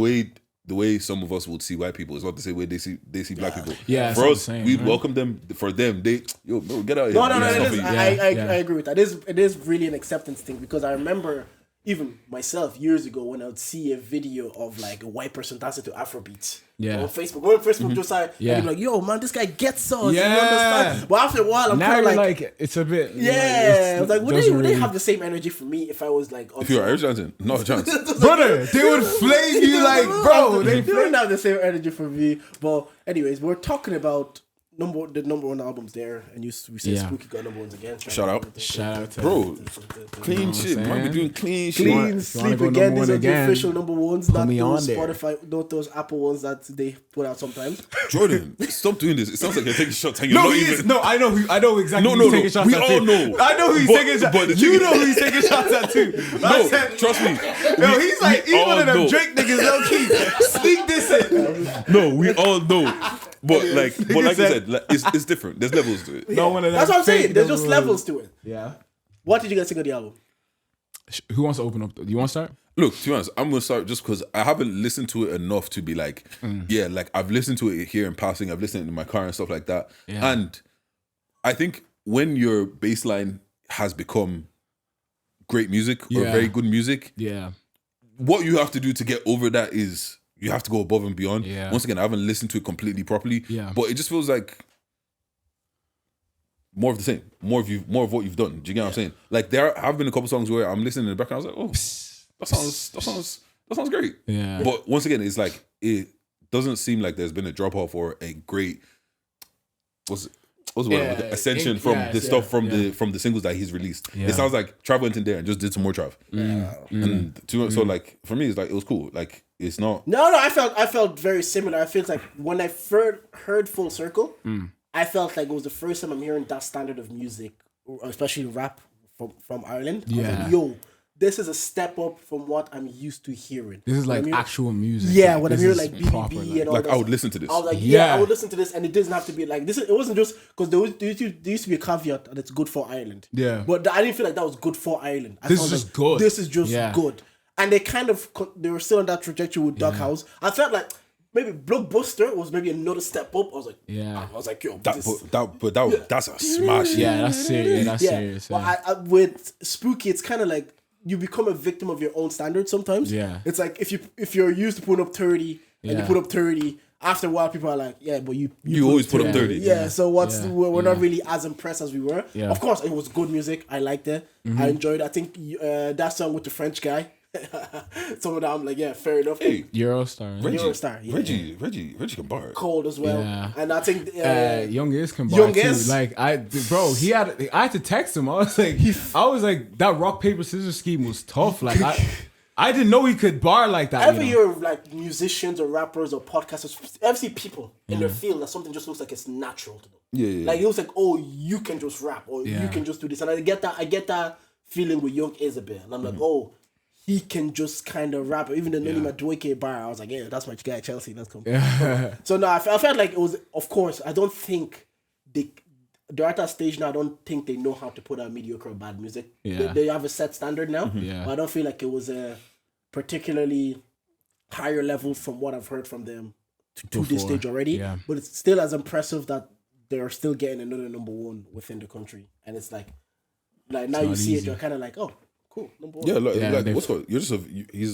way some of us would see white people is not the same way they see black people. For us, we welcome them. For them, they bro, get out here. No. I agree with that. It is really an acceptance thing because I remember even myself years ago when I would see a video of like a white person dancing to Afrobeats on Facebook. When Facebook just started, I'd be like, "Yo, man, this guy gets us." You understand? But after a while, I'm kind of like, it's a bit. I was like, would they have the same energy for me if I was like? If you're Irish dancing, not a chance, brother. They would flame you like, bro. They don't have the same energy for me. But anyways, we're talking about the number one albums there, and we said Spooky got number ones again. Shout out to bro. Clean shit, man. We're doing clean shit. Clean sleep again. These are the official number ones, not me those on there. Spotify, not those Apple ones that they put out sometimes. Jordan, stop doing this. It sounds like you're taking shots and you're No, not he even. is. No, I know exactly who he's taking shots We at all too. know. I know who he's taking shots. But You know who he's taking shots at too. No, trust me. Yo, he's like we one of all them know. Drake niggas low key. Sneak this in. No, we all know. But like you said, like, it's different. There's levels to it. No one of them. That's what I'm saying. fake There's just number levels to it. Yeah. What did you guys think of the album? Who wants to open up? Do you want to start? Look, to be honest, I'm gonna start just because I haven't listened to it enough to be like, like I've listened to it here in passing. I've listened in my car and stuff like that. Yeah. And I think when your baseline has become great music or very good music, what you have to do to get over that is you have to go above and beyond. Yeah. Once again, I haven't listened to it completely properly. Yeah. But it just feels like more of the same, more of what you've done. Do you get what I'm saying? Like there have been a couple songs where I'm listening in the background, I was like, oh, that sounds great. Yeah. But once again, it's like it doesn't seem like there's been a drop off or a great ascension from the stuff from the singles that he's released. Yeah. It sounds like Trav went in there and just did some more Trav. So like for me, it's like it was cool. Like it's not. No, I felt very similar. I feel like when I heard Full Circle, I felt like it was the first time I'm hearing that standard of music, especially rap from Ireland. I was like, yo, this is a step up from what I'm used to hearing. This is like actual music. Yeah, like, when I'm hearing like BBB and all that. I would listen to this. I was like, I would listen to this, and it doesn't have to be like this. It wasn't just because there used to be a caveat that it's good for Ireland. Yeah, but I didn't feel like that was good for Ireland. This is just good. This is just good, and they were still on that trajectory with Doghouse. I felt like maybe Blockbuster was maybe another step up. I was like, yo, that's a smash. Yeah, that's serious. That's serious. But with Spooky, it's kind of like you become a victim of your own standards sometimes. Yeah. It's like if you're used to putting up 30 and you put up 30, after a while people are like, yeah, but you always put up 30. Yeah, so we're not really as impressed as we were. Yeah. Of course, it was good music. I liked it. I enjoyed it. I think that song with the French guy, some of that I'm like, yeah, fair enough. Hey, Eurostar. Eurostar. Reggie can bar. Cold as well. Yeah. And I think Yxng can bar too. Like I had to text him. I was like, that rock paper scissors scheme was tough. Like I didn't know he could bar like that. Every year, like musicians or rappers or podcasters, ever see people in their field that something just looks like it's natural to them. Yeah. Like it looks like, oh, you can just rap or you can just do this, and I get that feeling with Young Isabel, and I'm like, oh, he can just kind of rap. Even the Noni Madueke bar, I was like, yeah, that's my guy Chelsea. Let's come. So no, I felt like it was. Of course, I don't think they're at that stage now. I don't think they know how to put out mediocre or bad music. They have a set standard now. But I don't feel like it was a particularly higher level from what I've heard from them to this stage already. Yeah. But it's still as impressive that they're still getting another number one within the country. And it's like now you see it, you're kind of like, oh, cool, number one. Yeah, like what's called? He's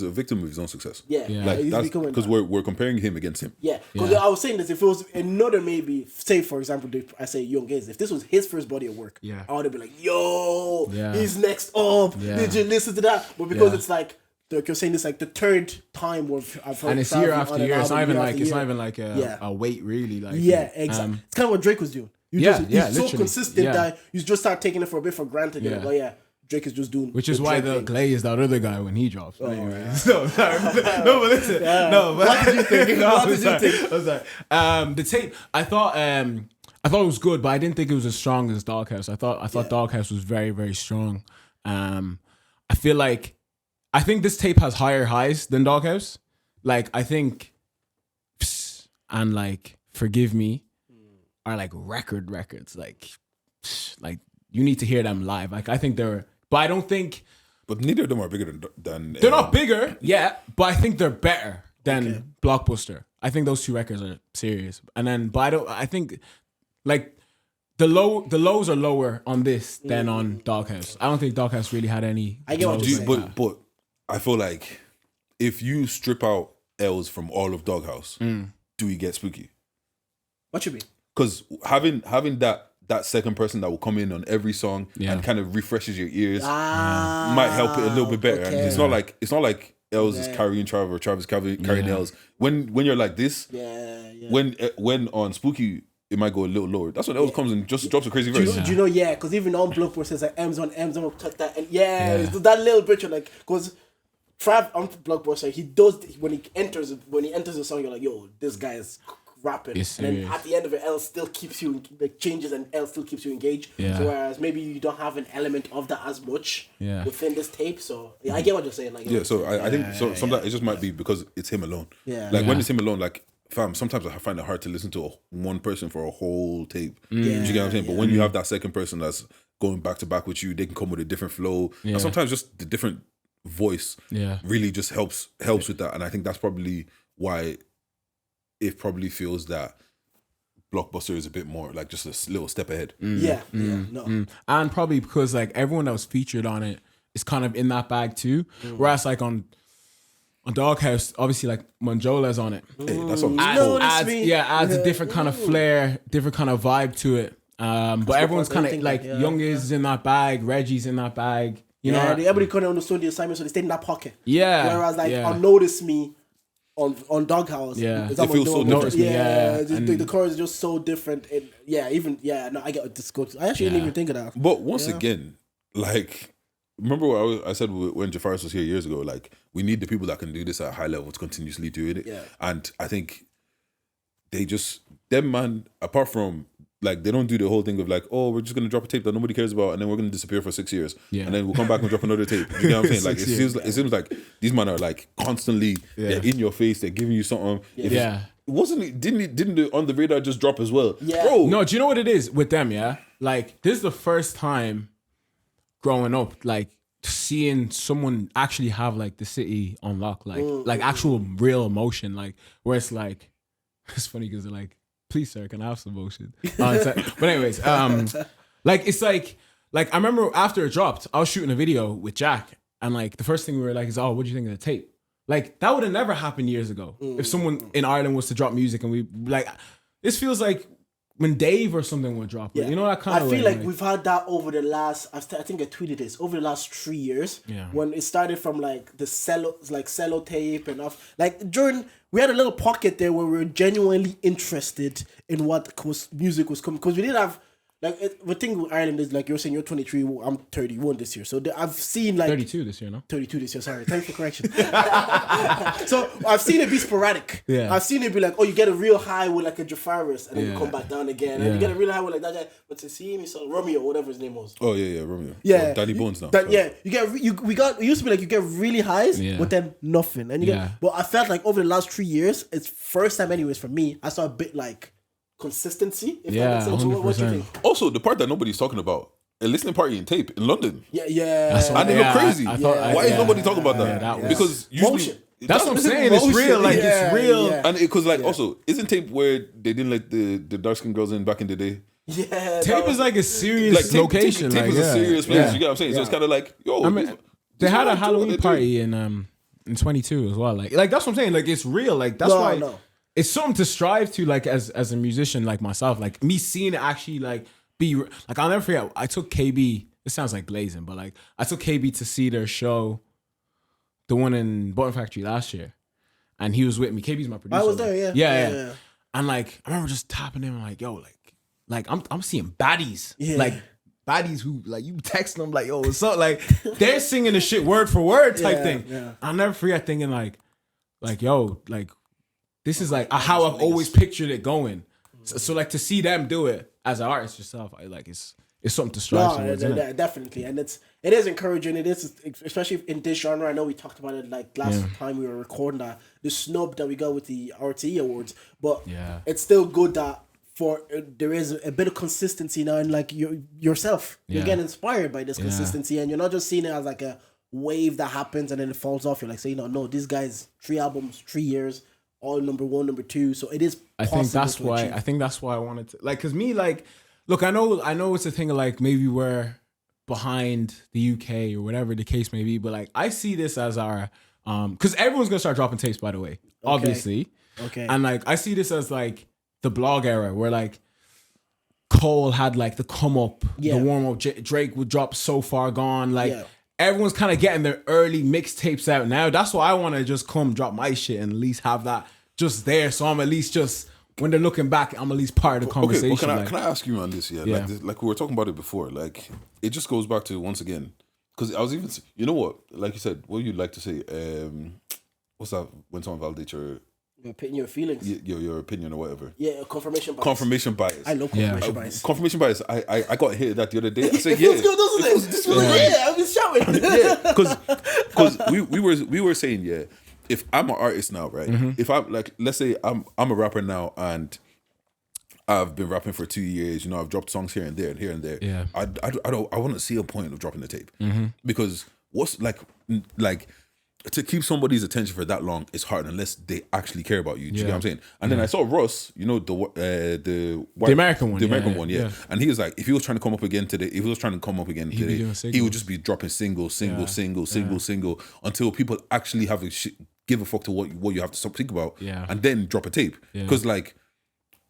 a victim of his own success. Yeah. Like he's that's becoming because that. we're comparing him against him. Yeah, because I was saying this, if it was another maybe, say for example, I say Yxng, if this was his first body of work, I would have been like, yo, he's next up. Did you listen to that? But because it's like you're saying, it's like the third time I've heard, and it's year after year. It's not even like Yeah. a wait really. Like exactly. It's kind of what Drake was doing. He's so literally. consistent that you just start taking it for a bit for granted. You're like, oh yeah, Drake is just doing. Which is why they'll glaze that other guy when he drops. Oh, Anyways. No, sorry. No, but listen. No, but what did you think? What did you think? I was like, the tape. I thought it was good, but I didn't think it was as strong as Doghouse. I thought Doghouse was very, very strong. I feel like I think this tape has higher highs than Doghouse. Like I think, and like Forgive Me are like records. Like you need to hear them live. Like I think they're, but I don't think. But neither of them are bigger than They're not bigger, but I think they're better than Blockbuster. I think those two records are serious. And then, but I think like the lows are lower on this than on Doghouse. I don't think Doghouse really had any. I get what lows you're like saying. that. But I feel like if you strip out L's from all of Doghouse, do we get Spooky? What you mean? Because having that second person that will come in on every song and kind of refreshes your ears might help it a little bit better. And it's not like L's is carrying Travis or Travis carrying L's. When you're like this, when on Spooky it might go a little lower. That's when L's comes and just drops a crazy verse. Do you know? Yeah, because even on Blockbuster it's like M's on M's, I'm gonna touch that, and it's that little bit. You're like, because Trav on Blockbuster, he does when he enters the song, you're like, yo, this guy is rapping, It's and then serious. at the end of it, L still keeps you like changes, and L still keeps you engaged. Yeah. So whereas maybe you don't have an element of that as much within this tape. So I get what you're saying. Like So I think sometimes it just might be because it's him alone. Yeah. Like when it's him alone, like fam, sometimes I find it hard to listen to one person for a whole tape. Do you get what I'm saying? But when you have that second person that's going back to back with you, they can come with a different flow. And sometimes just the different voice really just helps with that. And I think that's probably why it probably feels that Blockbuster is a bit more like just a little step ahead. And probably because like everyone that was featured on it is kind of in that bag too. Whereas like on Doghouse, obviously like Manjola's on it. Hey, that's what adds a different kind of flair, different kind of vibe to it. But everyone's kind of like Young is in that bag, Reggie's in that bag. You know, everybody couldn't understand the assignment, so they stayed in that pocket. Yeah. Whereas like on Notice Me, on Doghouse, it feels so different. The chorus is just so different. I get this goes. I actually didn't even think of that. But once again, like, remember what I said when Jafaris was here years ago? Like, we need the people that can do this at a high level to continuously doing it. Yeah. And I think them man, apart from like, they don't do the whole thing of like, oh, we're just gonna drop a tape that nobody cares about, and then we're gonna disappear for 6 years, and then we'll come back and drop another tape. You know what I'm saying? Like, it seems like these men are like constantly they're in your face, they're giving you something. Didn't the On the Radar just drop as well? Yeah. Bro. No, do you know what it is with them? Yeah, like this is the first time growing up, like seeing someone actually have like the city on lock, like actual real emotion, like where it's like, it's funny because they're like, please sir, can I have some motion? But anyways, like it's like I remember after it dropped, I was shooting a video with Jack, and like the first thing we were like is, oh, what do you think of the tape? Like that would have never happened years ago. If someone in Ireland was to drop music and we like, this feels like when Dave or something would drop it. You know, that kind of. I feel like we've had that over the last. I think I tweeted this over the last 3 years. Yeah. When it started from like the cello tape and off, like during. We had a little pocket there where we were genuinely interested in what music was coming, because we didn't have like the thing with Ireland is like you're saying you're 23, I'm 31 this year, so I've seen like 32 this year, no? 32 this year. Sorry, thanks for correction. So I've seen it be sporadic. Yeah, I've seen it be like, oh, you get a real high with like a Jafaris, and then you come back down again, and you get a real high with like that guy. But to see me, so Romeo, whatever his name was. Oh yeah, Romeo. Yeah, Danny Bones now. It used to be like you get really highs, but then nothing, and you get. But I felt like over the last 3 years, it's first time, anyways, for me, I saw a bit like consistency. If that makes sense. What do you think? Also, the part that nobody's talking about, a listening party in tape in London. Yeah. And they go crazy. Why is nobody talking about that? that was, because usually, Motion. That's what I'm saying. It's real. Like it's real. Yeah. And because also, isn't tape where they didn't let the dark skinned girls in back in the day? Yeah, Tape is like a serious Like location. Tape like, is a serious place. Yeah. You get what I'm saying? So it's kind of like, yo, I mean, they had a Halloween party in 22 as well. Like that's what I'm saying. Like it's real. Like that's why it's something to strive to. Like as a musician like myself, like me seeing it actually like be like I'll never forget. I took KB. This sounds like blazing, but like I took KB to see their show, the one in Button Factory last year, and he was with me. KB's my producer. I was there, yeah. And like I remember just tapping him like, yo, like I'm seeing baddies, like baddies who like you texting them like, yo, what's up? Like they're singing the shit word for word type thing. Yeah. I'll never forget thinking like yo, like this is like how I've always pictured it going. So like to see them do it as an artist yourself, I like it's something to strive towards. Definitely, and it is encouraging. It is, especially in this genre. I know we talked about it like last time we were recording that the snub that we got with the RTE awards, but it's still good that there is a bit of consistency now, and like yourself, you're getting inspired by this consistency, and you're not just seeing it as like a wave that happens and then it falls off. You're like saying, no, this guy's 3 albums, 3 years, all number 1, number 2. So it is. I think that's why I wanted to like, cause me like, look, I know it's a thing of like maybe we're behind the UK or whatever the case may be, but like I see this as our cause everyone's gonna start dropping tapes, by the way, obviously. Okay. And like I see this as like the blog era where like Cole had like the come up, the warm up. Drake would drop So Far Gone. Like everyone's kind of getting their early mixtapes out now. That's why I want to just come drop my shit and at least have that just there. So I'm at least just when they're looking back, I'm at least part of the conversation. Okay, well, can I ask you on this? Yeah, like we were talking about it before. Like it just goes back to once again because I was even you know what, like you said, what you'd like to say. What's that when someone validates your feelings, your opinion or whatever. Yeah, confirmation bias. Confirmation bias. I love confirmation bias. Confirmation bias. I got hit that the other day. I said, it feels good, doesn't it? This feels great. I was shouting. Because we were saying if I'm an artist now, right? If I'm like, let's say I'm a rapper now and I've been rapping for 2 years. You know, I've dropped songs here and there and here and there. Yeah. I want to see a point of dropping the tape because what's like to keep somebody's attention for that long is hard unless they actually care about you. Do you get what I'm saying? And then I saw Russ, you know, the American one. The American one, yeah. And he was like, if he was trying to come up again today, he would just be dropping single until people actually have give a fuck to what you have to think about. Yeah. And then drop a tape. Because like,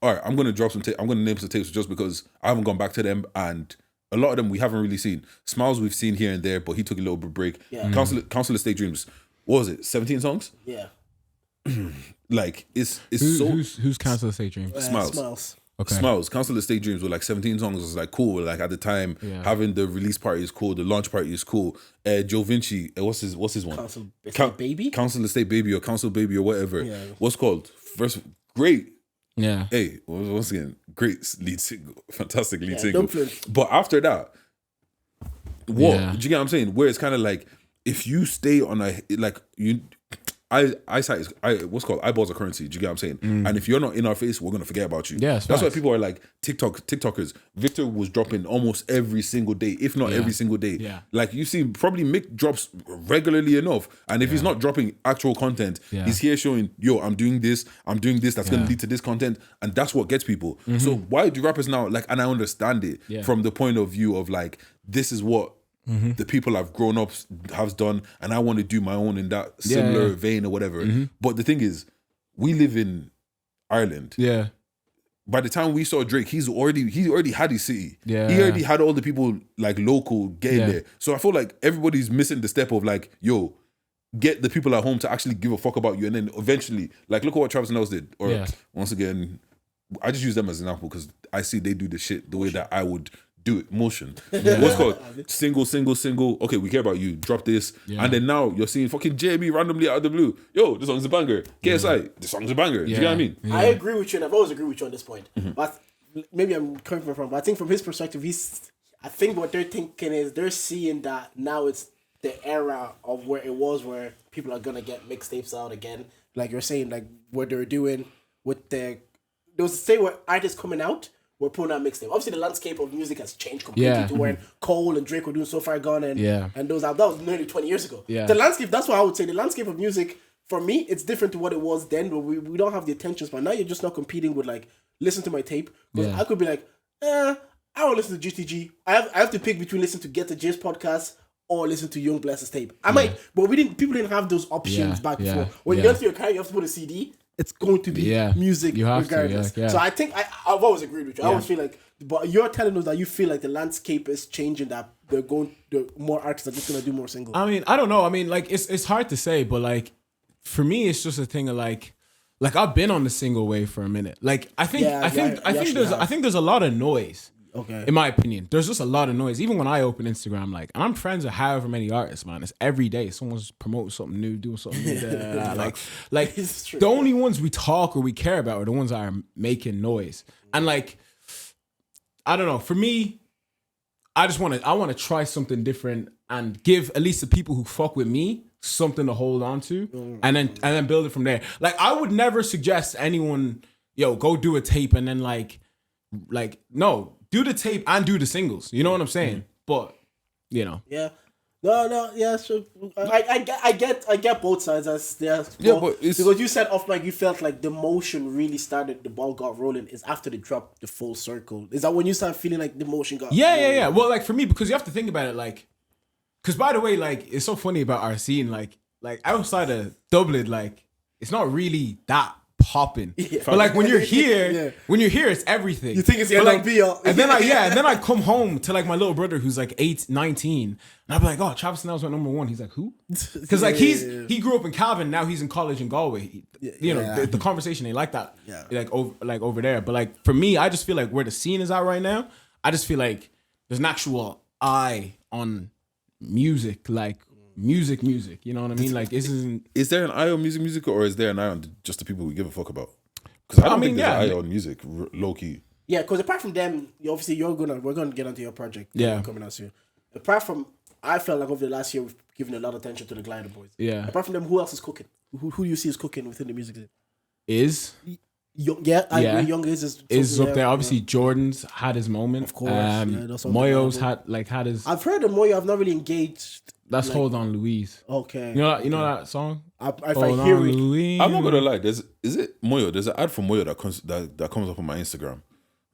all right, I'm gonna drop some tape. I'm gonna name some tapes just because I haven't gone back to them, and a lot of them we haven't really seen. Smiles we've seen here and there, but he took a little bit of break. Yeah. Council Estate Dreams. What was it? 17 songs? Yeah. Like it's who's Council Estate Dreams? Smiles. Okay. Smiles. Council Estate Dreams were like 17 songs. It was like cool. Like at the time, having the release party is cool. The launch party is cool. Joe Vinci. What's his one? Council Estate Baby. Council Estate Baby or Council Baby or whatever. Yeah. What's called first? Great. Yeah. Hey, once again, great lead single, fantastic lead single. But after that, what? Do you get what I'm saying? Where it's kind of like if you stay on eyesight is what's called eyeballs are currency. Do you get what I'm saying? And if you're not in our face, we're gonna forget about you. Yeah, that's why people are like TikTokers. Victor was dropping almost every single day, if not every single day. Yeah. Like you see, probably Mick drops regularly enough, and if he's not dropping actual content, he's here showing, yo, I'm doing this. That's gonna lead to this content, and that's what gets people. So why do rappers now like? And I understand it from the point of view of like, this is what. The people I've grown up have done, and I want to do my own in that similar vein or whatever. But the thing is, we live in Ireland. Yeah. By the time we saw Drake, he already had his city. Yeah. He already had all the people like local getting there. So I feel like everybody's missing the step of like, yo, get the people at home to actually give a fuck about you, and then eventually, like, look at what Travis and Else did. Or once again, I just use them as an example because I see they do the shit the way that I would. Do it, motion. What's called single. Okay, we care about you. Drop this, and then now you're seeing fucking JB randomly out of the blue. Yo, this song's a banger. KSI, this song's a banger. Do you know what I mean? I agree with you, and I've always agreed with you on this point. But maybe I'm coming from. But I think from his perspective, I think what they're thinking is they're seeing that now it's the era of where it was, where people are gonna get mixtapes out again. Like you're saying, like what they're doing with there was a say where artists coming out. We're putting out mixtape. Obviously, the landscape of music has changed completely to when Cole and Drake were doing So Far Gone and those albums. That was nearly 20 years ago. Yeah. The landscape, that's what I would say. The landscape of music for me, it's different to what it was then, but we don't have the attention span. Now you're just not competing with like, listen to my tape. Because I could be like, I don't listen to GTG. I have to pick between listen to Get the Gist podcast or listen to Young Bless's tape. I might, but people didn't have those options back before. When you get to your car, you have to put a CD. It's going to be music you have regardless. to, So I think I've always agreed with you. I always feel like, but you're telling us that you feel like the landscape is changing, that the more artists are just going to do more singles. I mean, I don't know. I mean, like it's hard to say, but like for me, it's just a thing of like I've been on the single wave for a minute. Like I think there's a lot of noise. Okay. In my opinion, there's just a lot of noise. Even when I open Instagram, like, and I'm friends with however many artists, man. It's every day someone's promoting something new, doing something new. Like the only ones we talk or we care about are the ones that are making noise. And like, I don't know. For me, I want to try something different and give at least the people who fuck with me something to hold on to, and then build it from there. Like, I would never suggest anyone, go do a tape and then like no. Do the tape and do the singles. You know what I'm saying? But, Yeah. No, yeah, sure. I get both sides. But it's, because you said off mic, you felt like the motion really started, the ball got rolling is after they dropped the full circle. Is that when you start feeling like the motion got Yeah. Well, like for me, because you have to think about it, like, because by the way, like, it's so funny about our scene, like outside of Dublin, like, it's not really that popping. But like when you're here, it's everything. You think it's the NLP, and then I come home to like my little brother who's like 19, and I'm like, oh, Travis Snell's went #1. He's like, who? Because like he grew up in Cavan, now he's in college in Galway. The conversation ain't like that. Like over there. But like for me, I just feel like where the scene is at right now, I just feel like there's an actual eye on music, like music, you know what I mean? Like, this isn't. Is there an eye on music, or is there an eye on just the people we give a fuck about? Because I don't think there's an eye on music, low key. Yeah, because apart from them, obviously we're gonna get onto your project. Coming out soon. Apart from, I felt like over the last year we've given a lot of attention to the Glider Boys. Yeah. Apart from them, who else is cooking? Who do you see is cooking within the music scene? I agree. Young is up there. Obviously, Jordan's had his moment. Of course. Moyo's had his. I've heard of Moyo. I've not really engaged. That's like, Hold On Louise. Okay. You know that song? If I hear it. Louise. I'm not gonna lie. Is it Moyo? There's an ad for Moyo that comes up on my Instagram.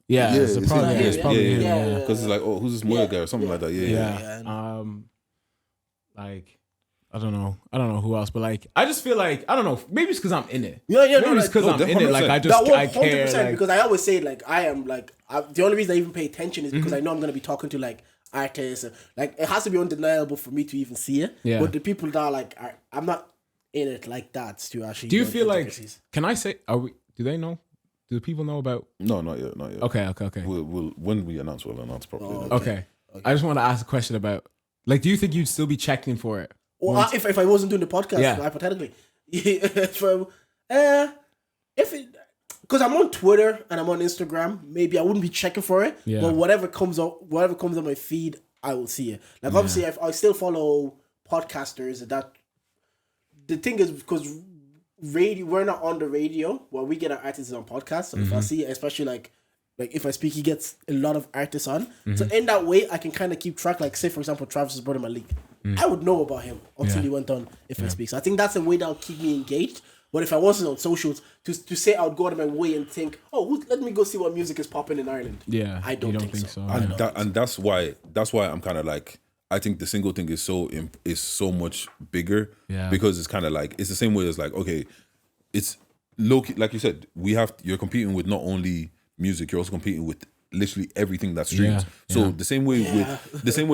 Yeah, it's probably him. Because it's like, oh, who's this Moyo guy or something like that? Yeah. Like, I don't know who else, but like, I just feel like, I don't know, maybe it's because I'm in it. Maybe it's because I'm in it. Like, I care. 100%, because I always say, like, I am like, the only reason I even pay attention is because I know I'm gonna be talking to like artists. Like, it has to be undeniable for me to even see it. Yeah. But the people that are like, I'm not in it like that to actually. Do you feel like? Can I say? Do they know? Do the people know about? No, not yet. Okay. We'll when we announce, we'll announce properly. Okay. I just want to ask a question about. Like, do you think you'd still be checking for it? Well, if I wasn't doing the podcast, hypothetically, because I'm on Twitter and I'm on Instagram, maybe I wouldn't be checking for it. Yeah. But whatever comes on my feed, I will see it. Like, obviously, I still follow podcasters. That the thing is, because we're not on the radio. Well, we get our artists on podcasts. So if I see it, especially like if I speak, he gets a lot of artists on. So in that way, I can kind of keep track. Like, say for example, Travis's brother Malik. I would know about him until he went on if I speak. So I think that's a way that'll keep me engaged. But if I wasn't on socials, to say I would go out of my way and think, let me go see what music is popping in Ireland. Yeah, I don't think so. And that's why I'm kind of like, I think the single thing is so much bigger. Yeah. Because it's kind of like, it's the same way as like, okay, it's low key, like you said, you're competing with not only music, you're also competing with literally everything that streams. So the same way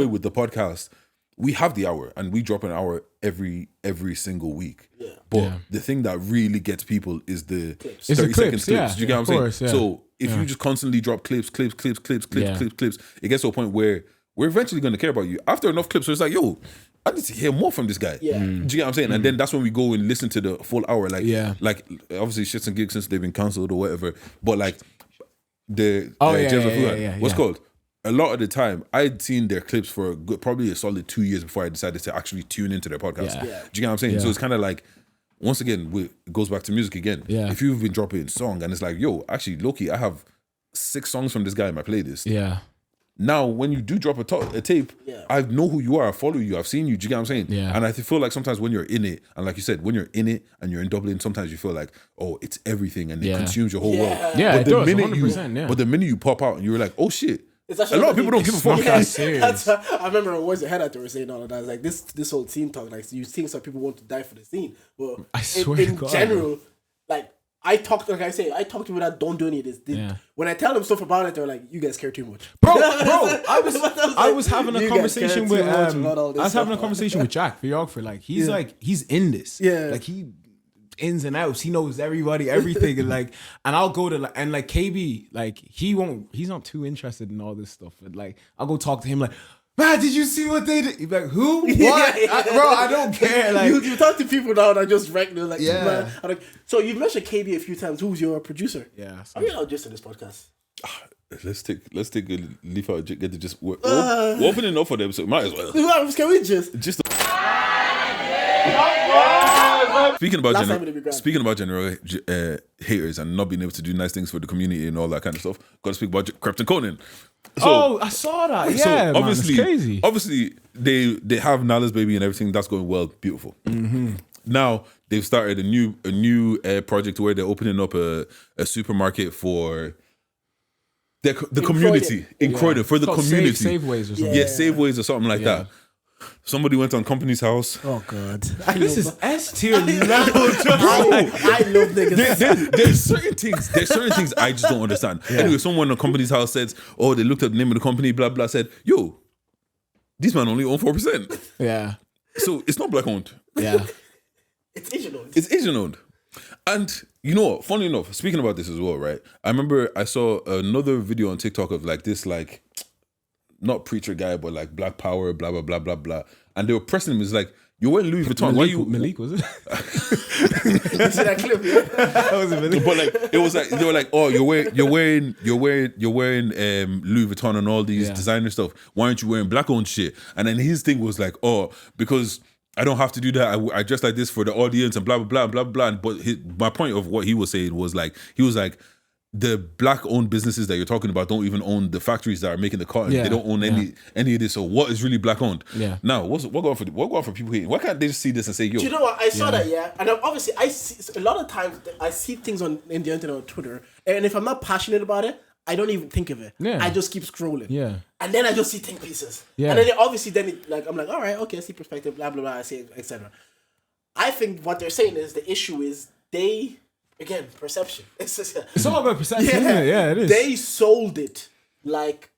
with the podcast, we have the hour and we drop an hour every single week. Yeah. But the thing that really gets people is the 30-second clips. Do you get what I'm saying? So if you just constantly drop clips, it gets to a point where we're eventually going to care about you. After enough clips, so it's like, yo, I need to hear more from this guy. Yeah. Do you get what I'm saying? And then that's when we go and listen to the full hour. Like obviously shits and gigs since they've been cancelled or whatever. But like what's called? A lot of the time, I'd seen their clips for probably a solid 2 years before I decided to actually tune into their podcast. Yeah. Do you get what I'm saying? Yeah. So it's kind of like, once again, it goes back to music again. Yeah. If you've been dropping song and it's like, yo, actually, Loki, I have 6 songs from this guy in my playlist. Yeah. Now, when you do drop a tape, I know who you are. I follow you. I've seen you. Do you get what I'm saying? Yeah. And I feel like sometimes when you're in it, and like you said, when you're in it and you're in Dublin, sometimes you feel like, oh, it's everything, and it consumes your whole world. Yeah, but it does, 100%, But the minute you pop out and you're like, oh shit, It's a lot of people don't give a fuck. That's I remember Where's the Head Out, they were saying all of that. It's like this whole scene talk, like you think some people want to die for the scene, but I swear in to God, general, like I talk to people that don't do any of this. When I tell them stuff about it, they're like, "You guys care too much, bro." I was having a conversation with with Jack, videographer. Like he's in this. Yeah. Like he ins and outs. He knows everybody, everything, and I'll go to KB. Like he's not too interested in all this stuff. And like I'll go talk to him. Like, man, did you see what they did? He's like, who? What? Bro, I don't care. Like you talk to people now that just regular, like, Yeah. man. I'm like, so you've mentioned KB a few times. Who's your producer? Yeah. Are you not just in this podcast? Let's take a leaf out. Get to just we're opening up for them, so might as well. Can we just? Speaking about general haters and not being able to do nice things for the community and all that kind of stuff, got to speak about Krypton Conan. So, I saw that. Yeah, so man, obviously, it's crazy. obviously they have Nala's baby and everything that's going well, beautiful. Mm-hmm. Now they've started a new project where they're opening up a supermarket for the community in Croydon for the community. Safeways or something. Yeah, Safeways or something like that. Somebody went on company's house. Oh God, This is S tier level. I love niggas. There's certain things I just don't understand. Anyway, someone on company's house said, oh, they looked at the name of the company, blah blah, said, yo, these man only own 4%. Yeah. So it's not black owned. Yeah. It's Asian owned. It's Asian owned. And you know what? Funny enough, speaking about this as well, right? I remember I saw another video on TikTok of like this, like, not preacher guy, but like Black Power, blah blah blah blah blah. And they were pressing him. It's like, you're wearing Louis Vuitton. Why you Malik, was it? You see that clip? Yeah? That was a Malik. But like it was like they were like, oh, you're wearing Louis Vuitton and all these designer stuff. Why aren't you wearing black owned shit? And then his thing was like, oh, because I don't have to do that. I dress like this for the audience and blah blah blah blah blah. But my point of what he was saying was like, the black owned businesses that you're talking about don't even own the factories that are making the cotton. They don't own any of this. So what is really black owned? Yeah. Now what going for people hating? Why can't they just see this and say, yo? Do you know what? I saw that, and obviously I see a lot of times I see things in the internet on Twitter, and if I'm not passionate about it, I don't even think of it. Yeah. I just keep scrolling. Yeah. And then I just see think pieces. Yeah. And then I'm like, all right, okay, I see perspective, blah blah blah, I see etc. I think what they're saying is the issue is again, perception. It's all about perception, isn't it? Yeah, it is. They sold it like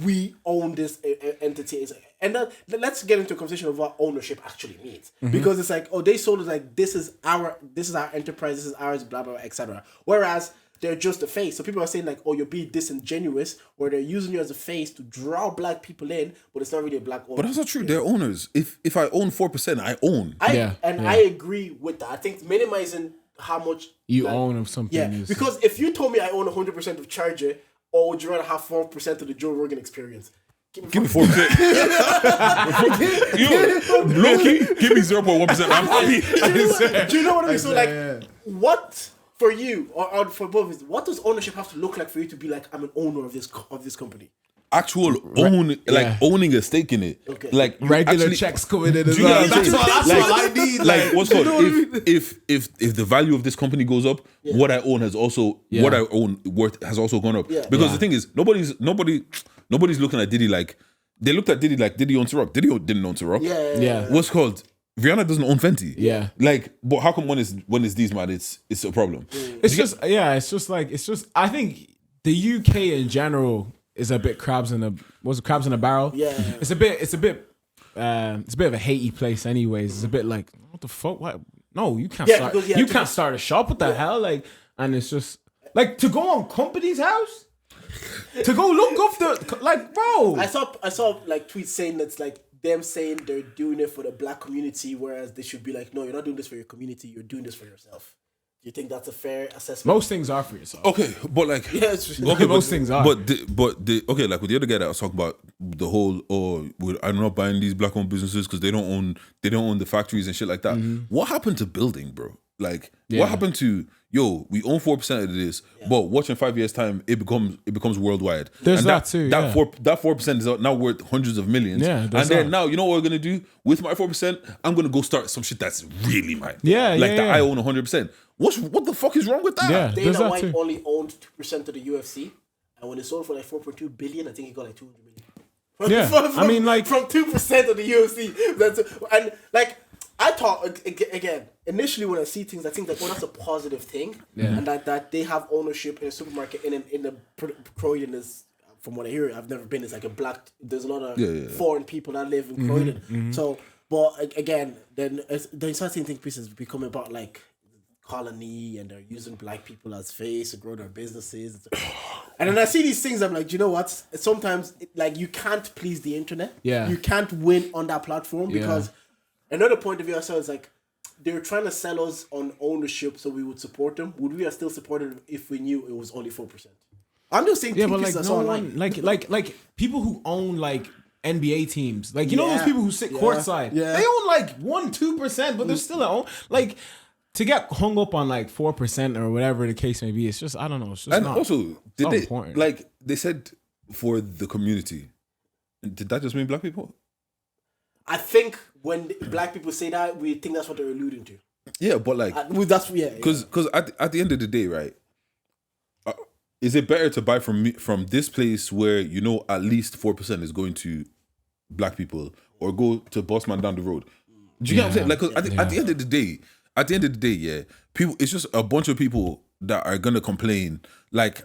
we own this entity. And let's get into a conversation of what ownership actually means. Mm-hmm. Because it's like, oh, they sold it like this is our enterprise, this is ours, blah blah, etc. Whereas they're just a face. So people are saying like, oh, you're being disingenuous, or they're using you as a face to draw black people in, but it's not really a black owner. But that's not true. They're owners. If I own 4%, I own. I agree with that. I think minimizing how much you own of something. Yeah, because if you told me I own 100% of Charger, or would you rather have 4% of the Joe Rogan experience? Give me 4%. Low-key, give me 0.1%. I'm happy. Do you know what I mean? So what for you or for both of us, what does ownership have to look like for you to be like, I'm an owner of this company? Owning a stake in it. Okay. Like regular checks coming in as well. That's all I need. Like what's called if the value of this company goes up, what I own has also what I own worth has also gone up. Yeah. Because the thing is, nobody's looking at Diddy like they looked at Diddy like Diddy owns Rock. Diddy didn't own Rock. Yeah. What's called Rihanna doesn't own Fenty. Yeah. Like, but how come when it's these man, it's a problem? It's just I think the UK in general is a bit crabs in a barrel. Yeah. It's a bit of a hatey place anyways. It's a bit like, what the fuck? What? No, you can't start start a shop. What the hell? Like, and it's just like to go on company's house. To go look up bro. I saw like tweets saying that's like them saying they're doing it for the black community, whereas they should be like, no, you're not doing this for your community, you're doing this for yourself. Do you think that's a fair assessment? Most things are for yourself. Okay, but like most things are. But okay, like with the other guy that I was talking about, the whole I'm not buying these black owned businesses because they don't own the factories and shit like that. Mm-hmm. What happened to building, bro? Like what happened to yo, we own 4% of this, but watch in 5 years' time, it becomes worldwide. There's and that too, That yeah. 4% is now worth hundreds of millions. Yeah, and there's then that. now, you know what we're gonna do with my 4%? I'm gonna go start some shit that's really mine. Yeah, like yeah, that yeah. I own 100%. What the fuck is wrong with that? Yeah. There's Dana that White too. only owned 2% of the UFC, and when it sold for like 4.2 billion, I think he got like 200 million. Yeah, I mean, like- from 2% of the UFC. And like I thought again initially when I see things, I think that that's a positive thing, and that they have ownership in a supermarket in the Croydon is. From what I hear, I've never been. It's like a black. There's a lot of foreign people that live in Croydon. So, but again, then you start seeing things pieces becoming about like colony, and they're using black people as face to grow their businesses. And then I see these things, I'm like, you know what? Sometimes like you can't please the internet. Yeah. You can't win on that platform because another point of view I saw is like they're trying to sell us on ownership, so we would support them. Would we have still supported them if we knew it was only 4%? I'm just saying, Yeah, but like that's no online. one, like people who own like NBA teams, like you know those people who sit courtside, they own like 1-2%, but they're still own like. To get hung up on like 4% or whatever the case may be, it's just I don't know. It's just And not. also, did not they important. like they said for the community? Did that just mean black people? I think when black people say that, we think that's what they're alluding to. Yeah, but like That's because at the end of the day, right? Is it better to buy from this place where you know at least 4% is going to black people, or go to Bossman down the road? Do you get what I'm saying? Like, 'cause at the end of the day, yeah, people. It's just a bunch of people that are gonna complain. Like,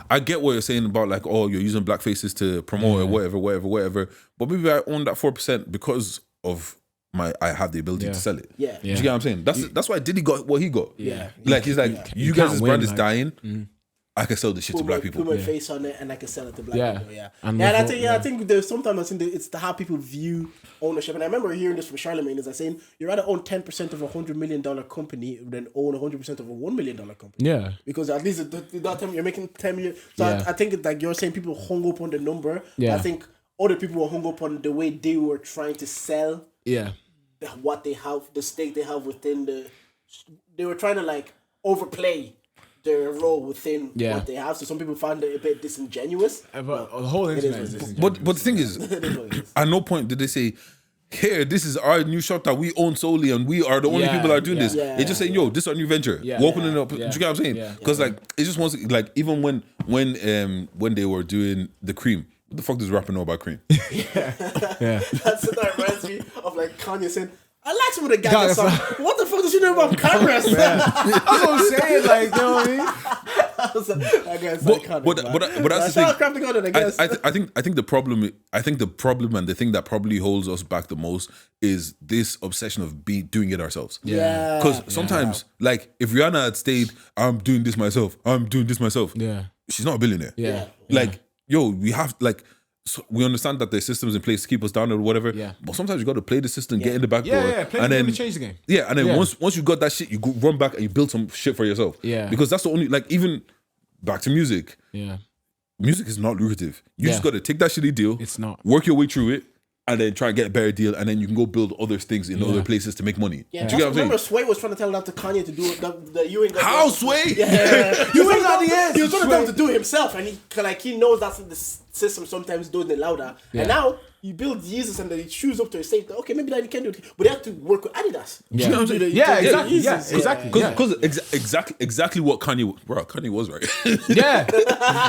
I get what you're saying about like, oh, you're using black faces to promote or whatever. But maybe I own that 4% because of I have the ability to sell it. Yeah. Do you get what I'm saying? That's why Diddy got what he got. Yeah. Like he's like, you can't guys' win, brand is like- dying. I can sell this shit to black people. Put my face on it, and I can sell it to black Yeah. people. Yeah, And and with I think there's sometimes I think it's how people view ownership. And I remember hearing this from Charlemagne is saying you rather own 10% of $100 million company than own 100% of a $1 million company. Yeah. Because at least at that time you're making 10 million. So Yeah. I think it's like you're saying people hung up on the number. Yeah. I think other people were hung up on the way they were trying to sell Yeah. what they have, the stake they have within they were trying to like overplay their role within what they have. So some people found it a bit disingenuous. But the whole internet is But the thing is, at no point did they say, here, this is our new shop that we own solely, and we are the only people that are doing this. They just saying, yo, this is our new venture. Yeah. We're opening it up. Yeah. Do you get what I'm saying? Yeah. Because like it just wants like even when they were doing the cream, what the fuck does rapping know about cream? Yeah. That reminds me of like Kanye saying, I like some of the Yeah, guys. that's What the fuck does she know about cameras? That's what I'm saying. Like, you know what I mean? That guy's iconic, but man. that's the Shout out thing. Crafting Golden, I guess. I think the problem and the thing that probably holds us back the most is this obsession of doing it ourselves. Yeah. Because sometimes, like, if Rihanna had stayed, I'm doing this myself. Yeah. She's not a billionaire. Yeah. Like, yo, we have like. So we understand that there's systems in place to keep us down or whatever. Yeah. But sometimes you got to play the system, get in the back door, Play and the then game, change the game. Yeah, and then Yeah. once you got that shit, you go run back and you build some shit for yourself. Yeah. Because that's the only like even back to music. Yeah. Music is not lucrative. You just Yeah. got to take that shitty deal. It's not. Work your way through it, and then try and get a better deal, and then you can go build other things in other places to make money. Yeah, Do you get what I'm remember saying? Sway was trying to tell that to Kanye to do it. That you ain't got How Sway? Yeah, you ain't got the end. He was trying to tell him to do it himself, and he knows that's the system sometimes doing it louder. Yeah. And now he builds Jesus and then he shoes up to his state. Okay, maybe that he can do it, but they have to work with Adidas. Yeah. You know what I'm saying? Yeah, exactly. Yeezys. Yeah, exactly. Because exactly what Kanye was right. Yeah.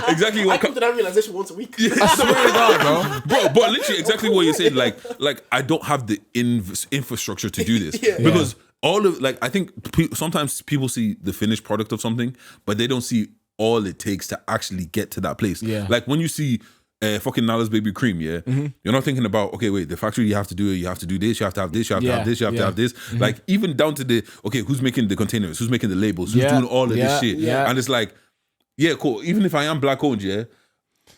Exactly I what come to that realization once a week. I swear to God, bro. But literally exactly what you're saying. Like I don't have the infrastructure to do this because all of like I think sometimes people see the finished product of something, but they don't see all it takes to actually get to that place. Yeah. Like when you see fucking Nala's baby cream, you're not thinking about, okay, wait, the factory, you have to do it, you have to do this, you have to have this, you have to have this, you have to have this. Like even down to the, okay, who's making the containers, who's making the labels, who's doing all of this shit. Yeah. And it's like, yeah, cool. Even if I am black owned,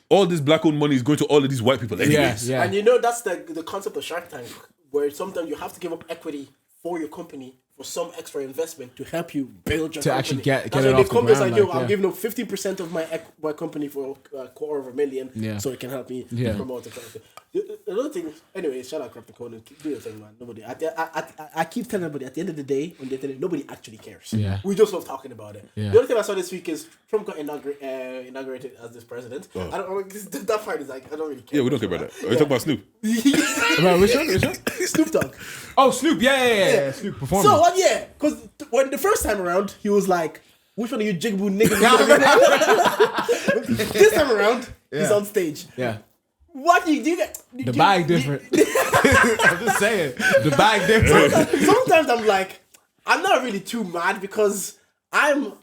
all this black owned money is going to all of these white people anyways. Yeah. And you know that's the concept of Shark Tank, where sometimes you have to give up equity for your company for some extra investment to help you build your To company. actually get That's it why off the the company's ground, like, yo, like, I'm yeah. giving up 50% of my company for $250,000, Yeah. so it can help me Yeah. promote the company. Another thing, anyway, shout out Crypto Code. Do your thing, man. Nobody. I keep telling everybody at the end of the day, on the internet, nobody actually cares. Yeah. We just love talking about it. Yeah. The only thing I saw this week is Trump got inaugurated as this president. I don't. That part is like I don't really care. Yeah, we don't care about that. Are you talking about Snoop? Right, which one? Snoop Dogg. Oh, Snoop. Yeah. Snoop performing. So what? Yeah, because when the first time around, he was like, "Which one of you jigaboo niggas?" This time around, he's on stage. Yeah. What do you get? The bag different. I'm just saying. The bag different. Sometimes I'm like, I'm not really too mad because I'm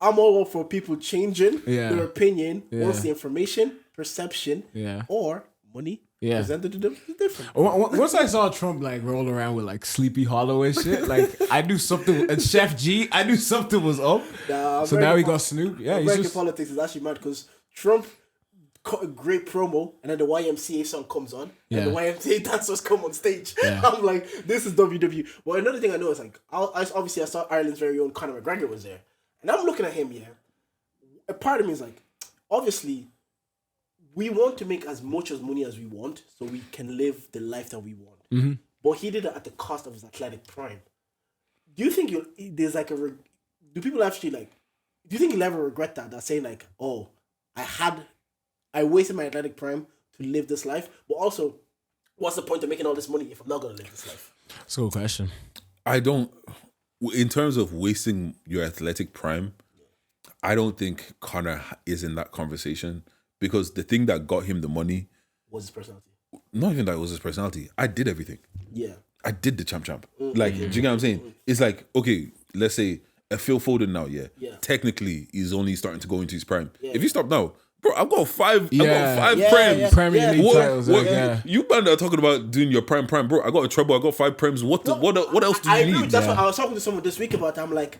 all for people changing their opinion once the information, perception, or money presented to them is different. Once I saw Trump like roll around with like Sleepy Hollow and shit, like I knew something. And Chef G, I knew something was up. So now he got Snoop. Yeah, he's American just politics is actually mad because Trump cut a great promo and then the YMCA song comes on and the YMCA dancers come on stage. I'm like, this is WWE. Well, another thing I know is like, obviously I saw Ireland's very own Conor McGregor was there. And I'm looking at him, a part of me is like, obviously, we want to make as much as money as we want so we can live the life that we want. Mm-hmm. But he did it at the cost of his athletic prime. Do you think there's like do people actually like, do you think you'll ever regret that saying like, oh, I wasted my athletic prime to live this life, but also, what's the point of making all this money if I'm not going to live this life? that's a good question. I don't. In terms of wasting your athletic prime, I don't think Connor is in that conversation because the thing that got him the money was his personality. Not even that it was his personality. I did everything. Yeah. I did the champ. Like, do you get what I'm saying? It's like, okay, let's say a Phil Foden now, technically he's only starting to go into his prime. If you stop now, bro, I've got five primes. Premier League titles. You man are talking about doing your prime, bro. I got a treble, I got 5 primes. What else do you need? That's what I was talking to someone this week about. I'm like,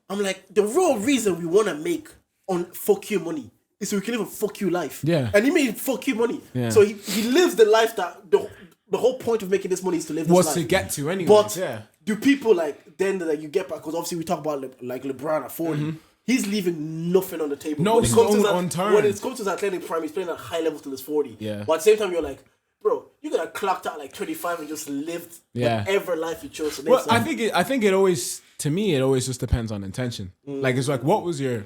the real reason we want to make on fuck you money is so we can live a fuck you life. Yeah. And he made fuck you money. Yeah. So he lives the life that the whole point of making this money is to live this life. Was to get to anyway. But do people like then that you get back? Because obviously we talk about like LeBron at 40. He's leaving nothing on the table. No when it comes to unturned. When it comes to his athletic prime, he's playing at a high level till he's 40. Yeah. But at the same time, you're like, bro, you could have clocked out like 25 and just lived whatever life you chose to live. Well, I think it always, to me, it always just depends on intention. Like, it's like, what was your,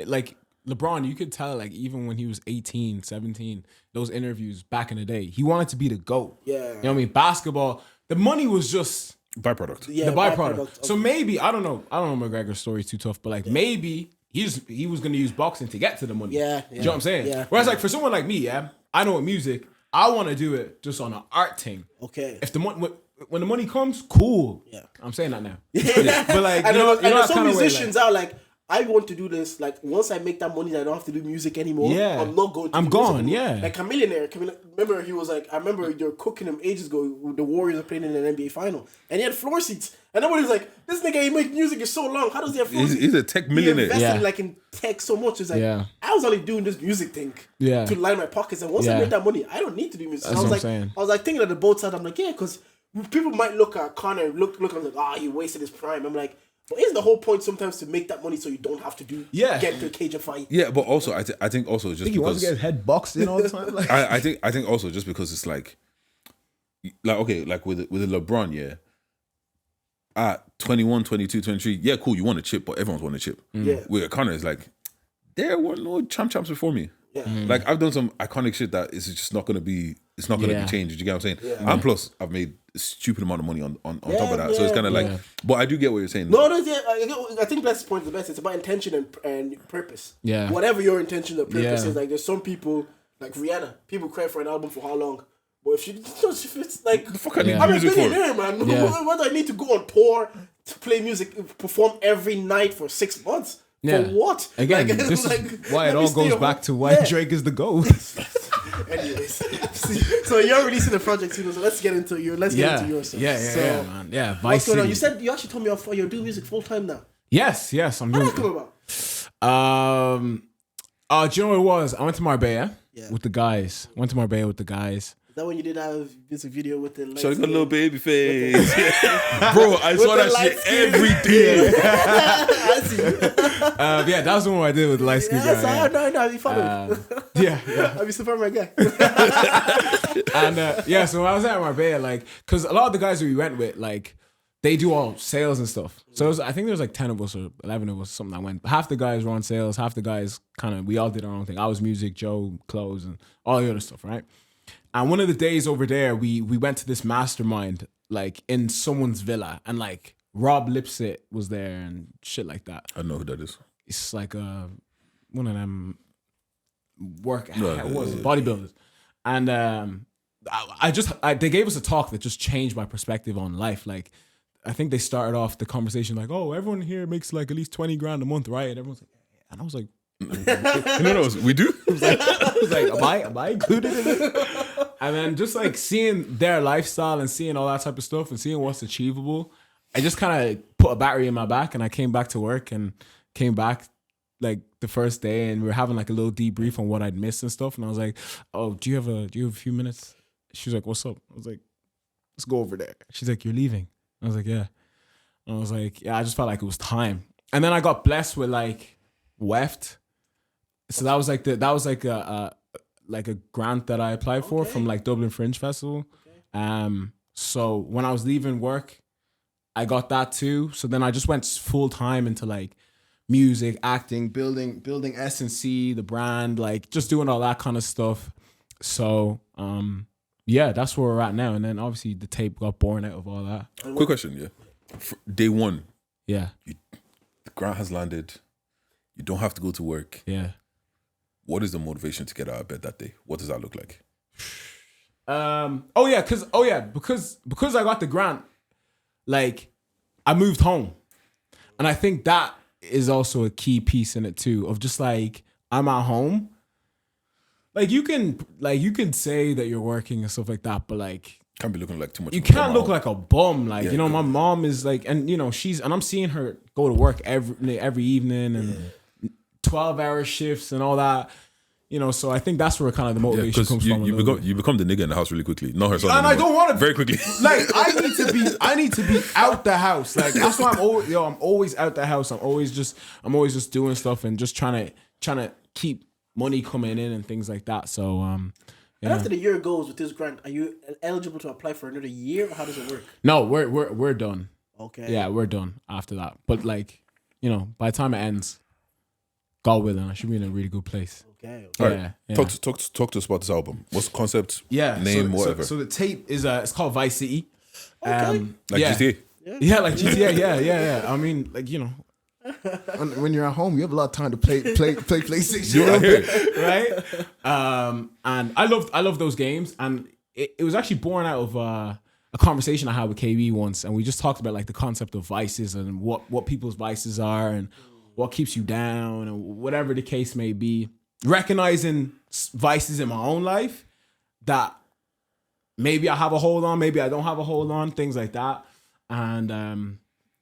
like, LeBron, you could tell, like, even when he was 18, 17, those interviews back in the day, he wanted to be the GOAT. Yeah. You know what I mean? Basketball, the money was just Byproduct. Yeah, the byproduct. So maybe, I don't know McGregor's story too tough, but like maybe he was going to use boxing to get to the money. Yeah. Do you know what I'm saying? Yeah. Whereas like for someone like me, I know with music, I want to do it just on an art thing. Okay. If the money, when the money comes, cool. Yeah. I'm saying that now. But like, and you know there's that some kind of way, musicians out like, I want to do this. Like once I make that money, I don't have to do music anymore. Yeah. I'm not going to. I'm do gone. music Yeah. Like remember he was like, I remember they were cooking him ages ago. The Warriors are playing in an NBA final, and he had floor seats. And everybody's like, this nigga, he make music is so long. How does he have floor seats? He's a tech millionaire. He invested like in tech so much. It's like I was only doing this music thing to line my pockets, and once I made that money, I don't need to do music. That's what I'm saying. I was like thinking of the both sides. I'm like, yeah, because people might look at Connor, look and like, he wasted his prime. I'm like, but isn't the whole point sometimes to make that money so you don't have to get into a cage and fight? Yeah, but also I think also just He wants because to get his head boxed in all the time. Like, I think also just because it's like okay, like with LeBron, at 21, 22, 23, cool, you want a chip, but everyone's won a chip. Yeah. With Connor, it's like there were no champs before me. Yeah. Like I've done some iconic shit that is just not gonna be. It's not gonna be changed. You get what I'm saying? Yeah. And plus, I've made a stupid amount of money on top of that. So it's kind of like. But I do get what you're saying. No, I think that's the point. The best. It's about intention and purpose. Yeah. Whatever your intention or purpose Yeah. is, like there's some people like Rihanna. People cry for an album for how long? But if it's like The fuck I need I'm a music for? billionaire, man. Yeah. What do I need to go on tour to play music, perform every night for 6 months? Yeah. For what? Again, Like, this like, is why let it me all stay goes home. back to why Yeah. Drake is the GOAT. Anyways, so you're releasing the project soon, so let's get into yours. So, Man. Yeah, what's Vice going on? City. You said you actually told me you're doing music full time now. Yes, I'm How doing did that come about? do you know what it was? I went to Marbella Yeah. with the guys. Is that when you did that music video with the So I got a little baby With face. Bro, I saw the that light shit skin. every day. I see. Yeah, that was the one I did with the light skin Yes, guy. no, you follow. Yeah, I'll be Superman guy. and yeah, so when I was at Marbella, like, because a lot of the guys that we went with, like, they do all sales and stuff. So I think there was like 10 of us or 11 of us, something that went. Half the guys were on sales, half the guys we all did our own thing. I was music, Joe, clothes, and all the other stuff, right? And one of the days over there, we went to this mastermind, like, in someone's villa, and like Rob Lipsit was there and shit like that. I know who that is. It's like one of them bodybuilders. And they gave us a talk that just changed my perspective on life. Like, I think they started off the conversation like, "Oh, everyone here makes like at least 20 grand a month, right?" And everyone's like, and I was like, no, we do. I was like, am I included in this? And then just like seeing their lifestyle and seeing all that type of stuff and seeing what's achievable, I just kind of put a battery in my back, and I came back to work and came back like the first day, and we were having like a little debrief on what I'd missed and stuff. And I was like, "Oh, do you have a few minutes?" She was like, "What's up?" I was like, "Let's go over there." She's like, "You're leaving?" I was like, "Yeah." And I was like, "Yeah." I just felt like it was time. And then I got blessed with like WEFT. So that was like a grant that I applied for from like Dublin Fringe Festival. So when I was leaving work, I got that too. So then I just went full time into like music, acting, building S&C, the brand, like just doing all that kind of stuff. So yeah, that's where we're at now. And then obviously the tape got born out of all that. Quick question, yeah. Day one, Yeah. the grant has landed. You don't have to go to work. Yeah. What is the motivation to get out of bed that day? What does that look like? Because I got the grant, like I moved home. And I think that is also a key piece in it too, of just like I'm at home. Like you can say that you're working and stuff like that, but like Can't be looking like too much. you can't look like a bum. Like, Yeah, you know, good. my mom is like, and you know, and I'm seeing her go to work every evening and 12-hour shifts and all that. You know, so I think that's where kind of the motivation Because comes from. you become the nigga in the house really quickly. Not her son. And I anymore. don't want to very quickly. Like I need to be out the house. Like that's why I'm always out the house. I'm always just doing stuff and just trying to keep money coming in and things like that. So And after the year goes with this grant, are you eligible to apply for another year, or how does it work? No, we're done. Okay. Yeah, we're done after that. But like, you know, by the time it ends, God willing, I should be in a really good place. Okay. All Yeah, right. yeah. Talk to us about this album. What's the concept? Yeah, Name, so, whatever. So the tape is it's called Vice City. Okay. Like yeah. GTA. Yeah, like GTA. Yeah. I mean, like, you know, when you're at home, you have a lot of time to play PlayStation. You're right here. Right? And I love those games, and it was actually born out of a conversation I had with KB once, and we just talked about like the concept of vices and what people's vices are and what keeps you down and whatever the case may be. Recognizing vices in my own life that maybe I have a hold on, maybe I don't have a hold on, things like that. And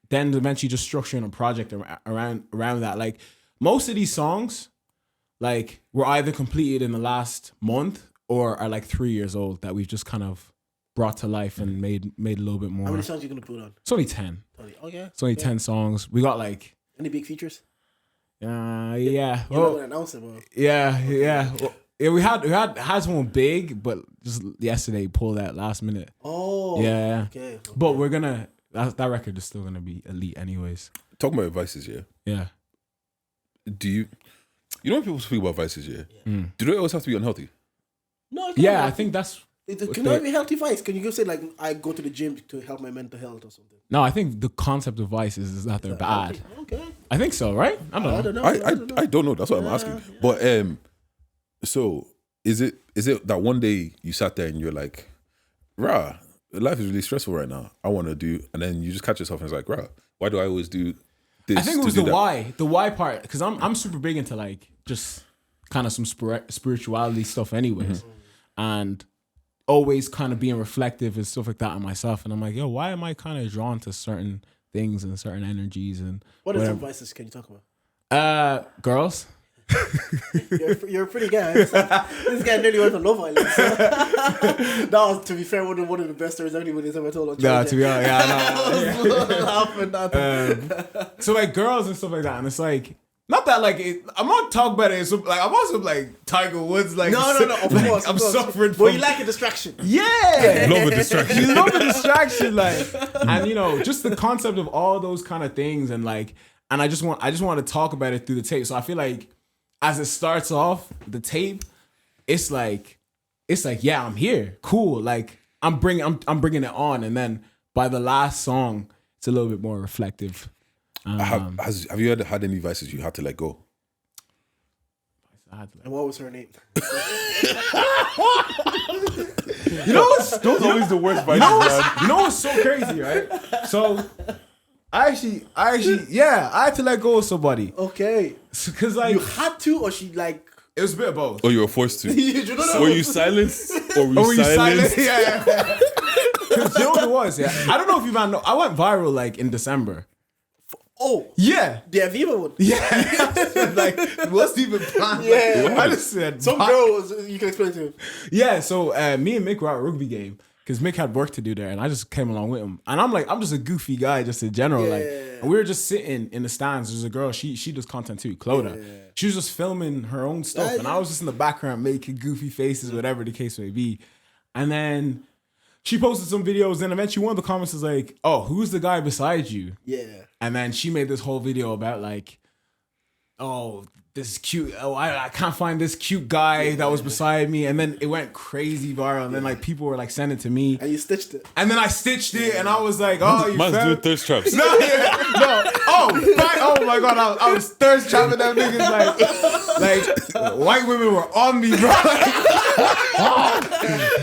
then eventually just structuring a project around that. Like most of these songs, like were either completed in the last month or are like 3 years old that we've just kind of brought to life and made a little bit more. How many songs are you gonna put on? It's only 10. Okay. It's only 10 songs. We got like Any big features? yeah. You're not gonna announce it, bro. Yeah. Well, yeah, we had someone big, but just yesterday pulled that last minute. Oh. Yeah. Okay. But we're gonna that record is still gonna be elite anyways. Talking about vices, yeah. Yeah. Do you know when people speak about vices, yeah? Do they always have to be unhealthy? No. It's Yeah, not I think that's Can I be healthy vice? Can you go say like I go to the gym to help my mental health or something? no. I think the concept of vices is that they're bad. Okay. I think so, right? I don't know. I don't know. I don't know. That's what I'm asking. But so is it that one day you sat there and you're like, rah, life is really stressful right now. I want to do, and then you just catch yourself and it's like, rah, why do I always do this? I think it to was do the that? why part, because I'm super big into like just kind of some spirituality stuff, anyways, and always kind of being reflective and stuff like that on myself. And I'm like, yo, why am I kind of drawn to certain things and certain energies and What are whatever. some vices can you talk about? Girls. You're a pretty guy. This guy nearly went on Love Island. So. That was, to be fair, one of the best stories anybody's ever told on Nah, Channel to be honest, yeah, I know. Laughing at that. So like girls and stuff like that, and it's like Not that like I'm not talking about it. So, like I'm also like Tiger Woods. Like No. Of like, course, I'm of course. suffering But from. you like a distraction. Yeah, Love a distraction. you love a distraction, like, and you know, just the concept of all those kind of things, and like, and I just want to talk about it through the tape. So I feel like as it starts off, the tape, it's like, yeah, I'm here, cool, like I'm bringing it on, and then by the last song, it's a little bit more reflective. Have you ever had any vices you had to let go? And what was her name? You know what's Those are always the worst vices, you know what's so crazy, right? So I actually, yeah, I had to let go of somebody. Okay. Cause like, You had to, or she like... it was a bit of both. Or you were forced to? You don't know. Were you silenced? Or were you silenced? Yeah. Cause you know what it was? Yeah. I don't know if you man know. I went viral like in December. Oh, Yeah. the Aviva one. Yeah. Like, what's even planned? Yeah. Like, I just said, Some girl was, you can explain to him. yeah, so me and Mick were at a rugby game because Mick had work to do there, and I just came along with him. And I'm just a goofy guy, just in general. Like, and we were just sitting in the stands. There's a girl, she does content too, Clodagh. She was just filming her own stuff, and I was just in the background making goofy faces, whatever the case may be. And then she posted some videos, and eventually one of the comments was like, "Oh, who's the guy beside you?" Yeah. And then she made this whole video about like, oh, this cute. Oh, I can't find this cute guy that was beside me. And then it went crazy viral. And then like people were like sending it to me. And you stitched it. And then I stitched it, and I was like, oh, you Man's fell? doing thirst traps. No, yeah, no. Oh my god, I was thirst trapping them niggas like white women were on me, bro.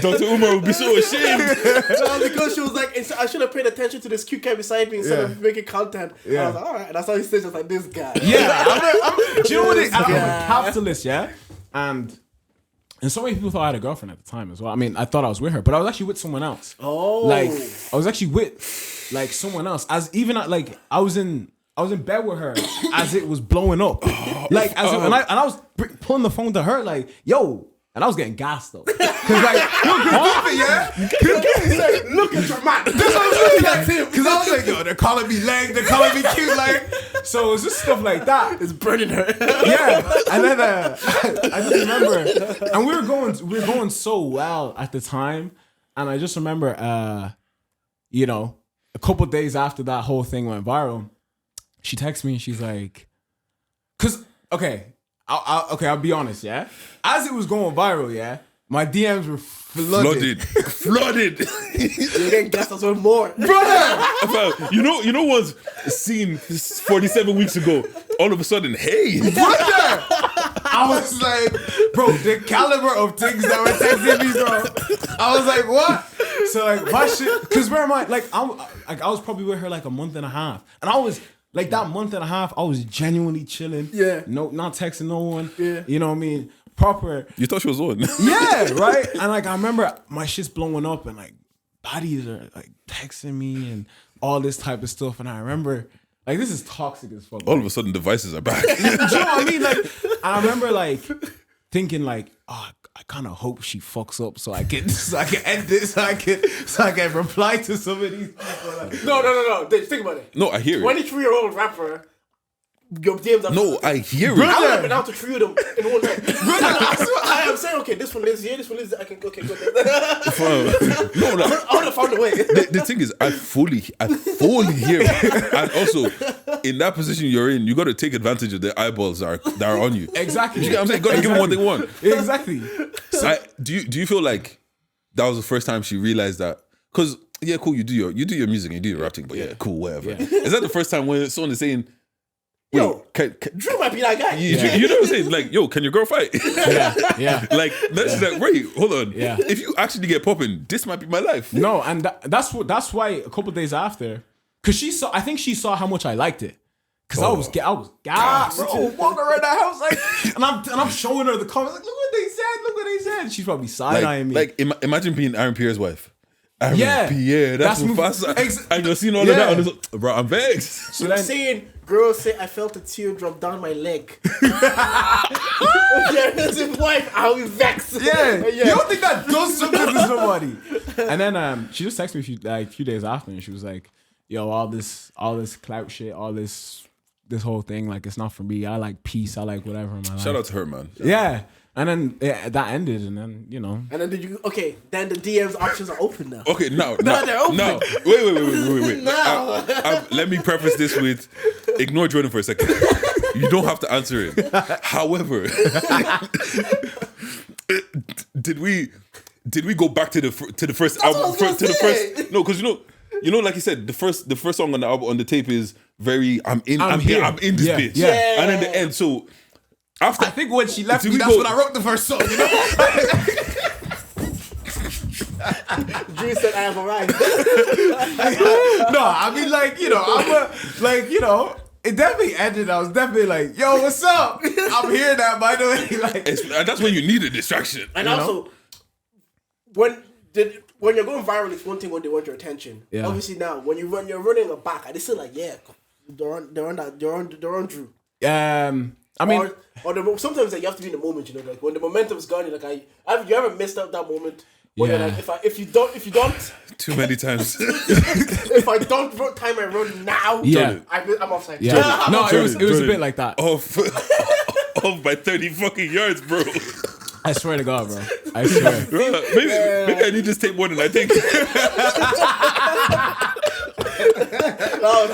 Dr. Umar would be so ashamed. No, because she was like, I should have paid attention to this cute guy beside me instead of making content. Yeah. I was like, all right. And that's how he stitched. I was like, this guy. Yeah, do you know what it is? I'm a capitalist, yeah? And so many people thought I had a girlfriend at the time as well. I mean, I thought I was with her, but I was actually with someone else. Oh. Like, I was actually with, like, someone else. As even, like, I was in bed with her as it was blowing up. Like, and I was pulling the phone to her, like, yo. And I was getting gassed, though. Because, like, Look at your man. that's what I was looking at him. Because I was like, yo, they're calling me leg, they're calling me cute, like. So it's just stuff like that. It's burning her. Yeah, and then I just remember, and we were going so well at the time, and I just remember, you know, a couple days after that whole thing went viral, she texts me and she's like, "Cause okay, I'll be honest, yeah. As it was going viral, yeah, my DMs were flooded. You're getting gassed as well more. Brother, You know what's seen 47 weeks ago? All of a sudden, hey. brother. I was like, bro, the caliber of things that were texting me, bro. I was like, what? So like my shit, because where am I? Like I was probably with her like a month and a half, and I was like that month and a half, I was genuinely chilling. Yeah. No, not texting no one. Yeah. You know what I mean? Proper. You thought she was on? Yeah, right. And like I remember my shit's blowing up, and like bodies are like texting me and all this type of stuff, and I remember. Like, this is toxic as fuck. All of a sudden, devices are back. Do you know what I mean? Like, I remember like thinking like, oh, I kind of hope she fucks up so I can end this, so I can reply to some of these people. Like, No. Think about it. No, I hear it. 23-year-old rapper. Your DMs are. No, I hear I would have it. been out to three of them in one night. I am saying, okay, this one lives here, this one lives there. I can go. No, like, I would have found a way. the thing is, I fully hear it. And also, in that position you're in, you got to take advantage of the eyeballs that are on you. exactly. You get what I'm saying? You got to give them what they want. Exactly. Do you feel like that was the first time she realized that? Because yeah, cool, you do your music and you do your rap thing, but yeah, cool, whatever. Yeah. Is that the first time when someone is saying, Yo, can Drew might be that guy. you know what I'm saying? Like, yo, can your girl fight? Yeah. Like, that's like, wait, hold on. Yeah. If you actually get popping, this might be my life. No, and that's why a couple days after, because I think she saw how much I liked it. Cause I was gassed, bro. Walking around the house like, and I'm showing her the comments like, look what they said. She's probably side eyeing me. Like, imagine being Aaron Pierre's wife. Aaron Pierre, that's Mufasa. And you're seeing all of that on this. Bro, I'm vexed. So then, saying, girls say I felt a tear drop down my leg. That's his wife. I'll be vexed. Yeah. You don't think that does something to somebody? And then she just texted me a few days after, and she was like, "Yo, all this clout shit, all this this whole thing. Like, it's not for me. I like peace. I like whatever in my life. Shout out to her, man. Yeah. And then that ended, and then, you know. And then then the DMs options are open now. Okay, now, they're open. now, wait. No. Let me preface this with, ignore Jordan for a second. You don't have to answer it. However, did we go back to the first album? No, because you know, like you said, the first song on the album on the tape is very I'm in this bitch. Yeah. And in the end, so after I think when she left Did me, we that's go- when I wrote the first song. You know. Drew said I have arrived. No, I mean, like, you know, it definitely ended. I was definitely like, yo, what's up? I'm here now, by the way. Like, and that's when you need a distraction. And also, when you're going viral, it's one thing when they want your attention. Yeah. Obviously now, when you're running a back, and they still like, yeah, they're on Drew. I mean, or sometimes like, you have to be in the moment, you know, like when the momentum's gone, you're like, have you ever missed out that moment? Where you're like, if you don't, Too many times. if I don't time my run now, Yeah. I'm offside. yeah. No, it was a Jordan. bit like that. off by 30 fucking yards, bro. I swear to God, bro. I swear. Maybe I need this tape more than I think. That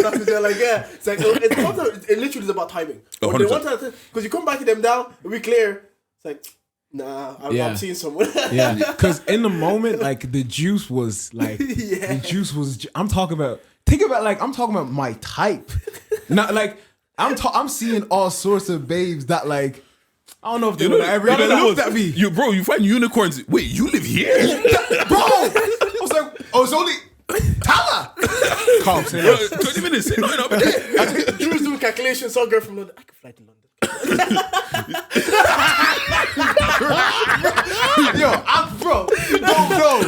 happens. They're like, yeah. It's like it literally is about timing. When they 100%. want because you come back to them down, a week later, it's like, nah, Yeah. I'm seeing someone. Yeah, because in the moment, like the juice was like, the juice was. I'm talking about. Think about I'm talking about my type. Not like I'm seeing all sorts of babes that like. I don't know if they would have ever even looked at me. You find unicorns. Wait, you live here? bro, I was like, oh, it's only Tala. Calm, say Bro, that. 20 minutes. Say nothing up there. Drew's doing calculations. Saw a girl from London. I can fly to London. Yo, bro, don't know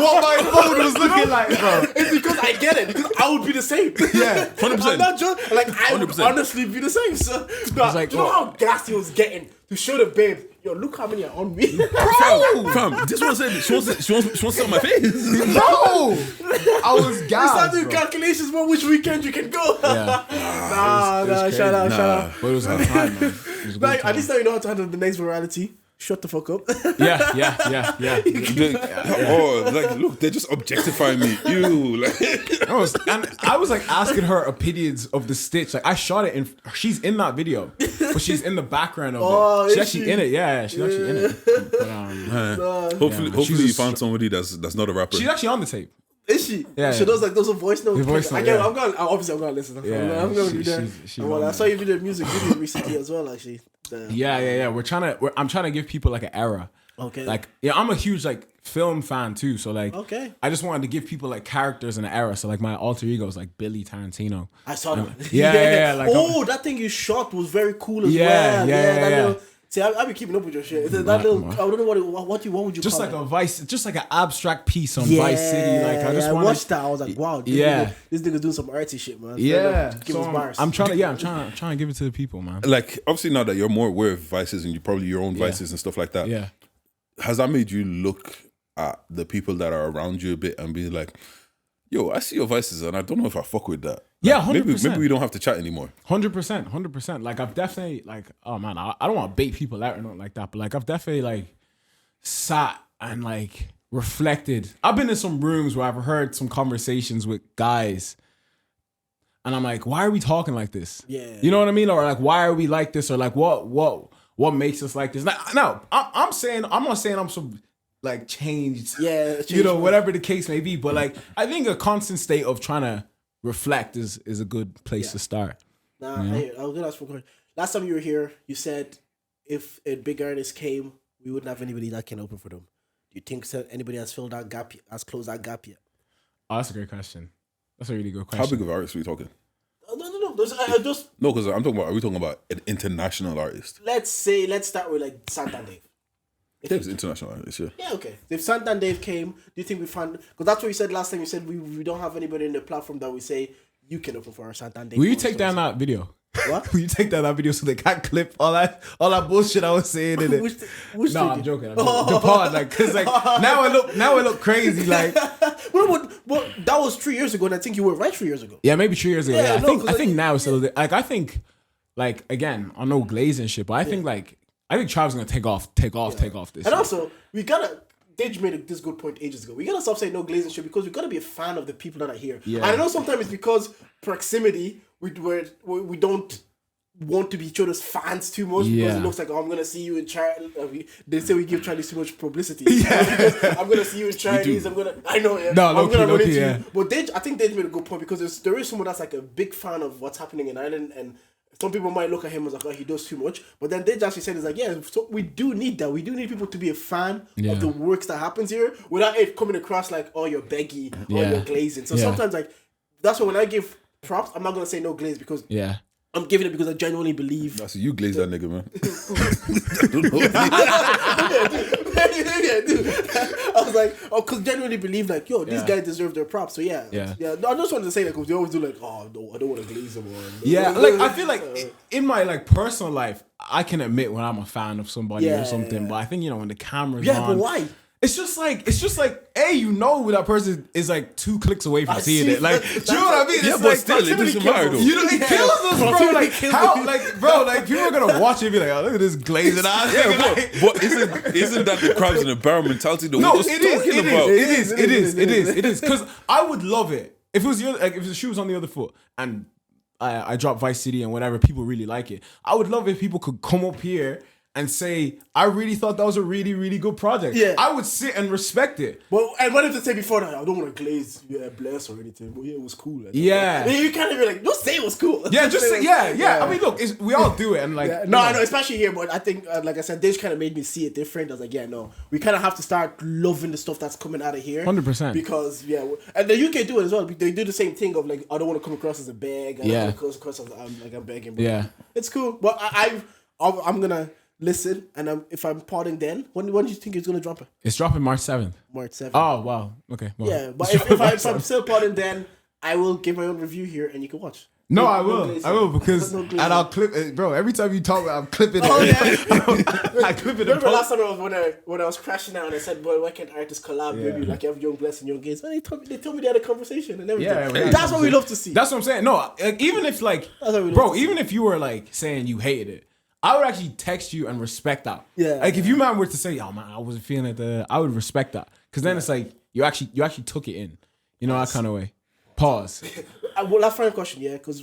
what my phone was looking like, bro. It's because I get it. Because I would be the same. Yeah, 100%. I'm not joking. Like I would 100%. honestly be the same. So, nah, like, do you know how gassed he was getting to show the babe? Yo, look how many are on me. Fam, this one said she wants to see my face. bro, I was Start gassed, doing bro. calculations about which weekend you can go. Yeah, Nah, shout out. but it was a good time, man. It was a good Like, time. at least now you know how to handle the next virality. Shut the fuck up. Yeah. Oh, like, look, they're just objectifying me. Ew. Like, And I was like asking her opinions of the stitch. Like I shot it she's in that video, but she's in the background of Oh, it. She's is actually she? in it. Yeah, she's actually in it. But, hopefully she's you a- found somebody that's not a rapper. she's actually on the tape. Is she? Yeah, She yeah. does like those voice notes. The voice note, yeah. I'm gonna listen. Yeah, I'm gonna she- be there. she Well, I won saw you do the music video recently as well, actually. Yeah. I'm trying to give people like an era. Okay. Like, yeah, I'm a huge like film fan too. So like, Okay. I just wanted to give people like characters in an era. So like my alter ego is like Billy Tarantino. I saw that. Yeah, like, that thing you shot was very cool as Yeah, well. yeah. That little, see, I've been keeping up with your shit. That little, I don't know what would you Just call like it? a Vice, just like an abstract piece on Vice City. Like I just I wanted. watched that. I was like, wow, this nigga's doing some artsy shit, man. Yeah, Give so us bars. I'm trying to give it to the people, man. Like, obviously now that you're more aware of vices and you probably your own vices and stuff like that, Yeah. has that made you look at the people that are around you a bit and be like, yo, I see your vices and I don't know if I fuck with that. Like, Yeah, 100%. maybe we don't have to chat anymore. 100%. Like I've definitely like, oh man, I don't want to bait people out or nothing like that, but like I've definitely like sat and like reflected. I've been in some rooms where I've heard some conversations with guys, and I'm like, why are we talking like this? Yeah. You know what I mean? Or like, why are we like this? Or like, what makes us like this? Like, no, I'm not saying I'm some like changed. Yeah, you know, whatever the case may be. But like, I think a constant state of trying to reflect is a good place to start. Nah, hey, I was gonna ask for a question. Last time you were here, you said if a big artist came, we wouldn't have anybody that can open for them. Do you think anybody has filled that gap, has closed that gap yet? Oh, that's a great question. That's a really good How question. big of artists are we talking? No. Just No, because I'm talking about, are we talking about an international artist? let's start with like Sant and Dave. Dave's an international artist, yeah. Yeah, okay. If Sant and Dave came, do you think we find? Because that's what you said last time. You said we don't have anybody in the platform that we say you can open for our Sant and Dave. Will you take down that video? What? Will you take down that video so they can't clip all that bullshit I was saying in it? Which No, thing? I'm joking. The pod, like, cause like now I look crazy. Like, Well, that was 3 years ago, and I think you were right 3 years ago. yeah, maybe 3 years ago. Yeah, Yeah, no, 'cause I think now it's a little bit, like, I think, like, again, I know Glaze and shit, but I think Trav's gonna take off this. And year. also, we gotta. Dej made this good point ages ago. We gotta stop saying no glazing shit because we gotta be a fan of the people that are here. Yeah. And I know sometimes it's because proximity. We don't want to be each other's fans too much because Yeah. it looks like, oh, I'm gonna see you in Charlie. They say we give Charlie too much publicity. Yeah. I'm gonna see you in Charlie's. I know. Yeah. No, I'm low-key, gonna run low-key, into yeah. you. But I think Dej made a good point because there is someone that's like a big fan of what's happening in Ireland, and some people might look at him as like, oh, he does too much. But then Dej actually said, it's like, yeah, so we do need that. We do need people to be a fan Yeah. of the works that happens here without it coming across like, oh, you're beggy or Yeah. you're glazing. So Yeah. sometimes like that's why when I give props, I'm not gonna say no glaze because Yeah. I'm giving it because I genuinely believe. That's you glaze that nigga, man. I don't know. Yeah, dude. I was like, oh, because genuinely believe like, yo, these Yeah. guys deserve their props. So yeah. Yeah. No, I just wanted to say that because they always do like, oh, no, I don't want to glaze them. Or, Yeah, like I feel like in my like personal life, I can admit when I'm a fan of somebody Yeah, or something, yeah. but I think when the camera's yeah, on, but why? it's just like, hey, that person is like 2 clicks away from I seeing see it. Like, that- do you know what I mean? Yeah, It's but like, still, it proximity doesn't matter kills though. you know, it kills us, bro. Proximity Like, kills how, me. like, bro, like people are gonna watch it and be like, oh, look at this glazing ass. Yeah, Like, but isn't that the crabs in the barrel mentality that no, we're just talking about? it is. Because I would love it if it was if the shoe was on the other foot and I dropped Vice City and whatever, people really like it. I would love if people could come up here and say, I really thought that was a really, really good project. Yeah. I would sit and respect it. Well, and what if they say before that, I don't want to glaze bless or anything, but yeah, it was cool. Like, Yeah. You can't even like, just say it was cool. Yeah, just say, it was- yeah. I mean, look, we all do it, and like, Yeah. No, I know, especially here, but I think, like I said, this kind of made me see it different. I was like, yeah, no, we kind of have to start loving the stuff that's coming out of here. 100%. Because, yeah, and the UK do it as well. They do the same thing of like, I don't want to come across as a bag. I don't want to come across as I'm begging. But Yeah. it's cool. But I'm gonna listen, and if I'm potting, then when do you think it's gonna drop it? it's dropping March 7th. March 7th. Oh, wow. Okay. Well, Yeah, but if I'm still potting, then I will give my own review here, and you can watch. No, I glazing. will because, No and glazing. I'll clip it, bro. Every time you talk, I'm clipping it. Oh yeah. I clip it. Remember last time when I was crashing out and I said, "Boy, why can't artists collab? Yeah. Maybe like you have Young Bless and Young Gaze." Well, they told me they had a conversation and everything. Yeah, we had a That's what we love to see. That's what I'm saying. No, like, even if like, That's what we love bro, to see. even if you were like saying you hated it, I would actually text you and respect that. Yeah. Like if you man were to say, "Oh man, I wasn't feeling it," I would respect that because then it's like you actually took it in, you know, that kind of way. Pause. Well, last final question, yeah, because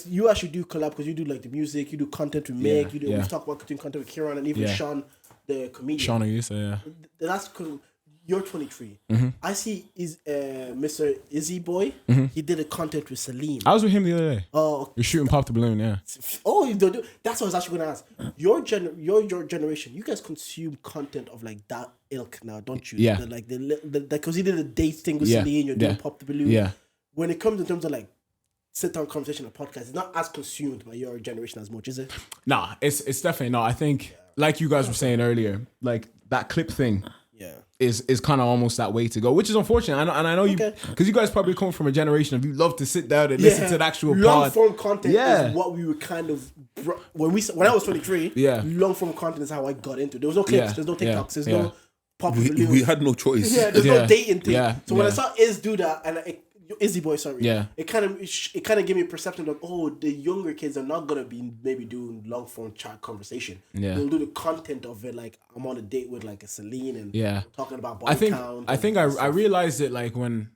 you actually do collab because you do like the music, you do content with Meg, Yeah, you do yeah. we've talked about doing content with Kieran and even Yeah. Sean, the comedian. Shauna, you say yeah. That's cool. You're 23. Mm-hmm. I see Mr. Izzy Boy. He did a content with Salim. I was with him the other day. Oh, You're shooting pop the balloon, yeah. oh, you don't do. That's what I was actually going to ask. Your generation, you guys consume content of like that ilk now, don't you? Yeah. Like because he did a date thing with Yeah. Celine, you're doing Yeah. pop the balloon. Yeah. When it comes in terms of like sit down conversation or podcast, it's not as consumed by your generation as much, is it? Nah, it's definitely not. I think like you guys were saying earlier, like that clip thing. Yeah. Is kind of almost that way to go, which is unfortunate. And I know you, Okay. because you guys probably come from a generation of you love to sit down and listen to the actual long pod. form content Yeah. is what we were kind of when I was 23. Yeah. long form content is how I got into. There was no clips, Yeah. there's no Yeah. TikToks, there's Yeah. no pop We had no choice. yeah, there's Yeah. no dating thing. Yeah. So when I Yeah. saw Iz do that and Izzy Boy, sorry, Yeah. it kind of gave me a perception of the younger kids are not gonna be maybe doing long form chat conversation. Yeah. They'll do the content of it, like I'm on a date with like a Celine and Yeah. talking about body count. I realized it like when,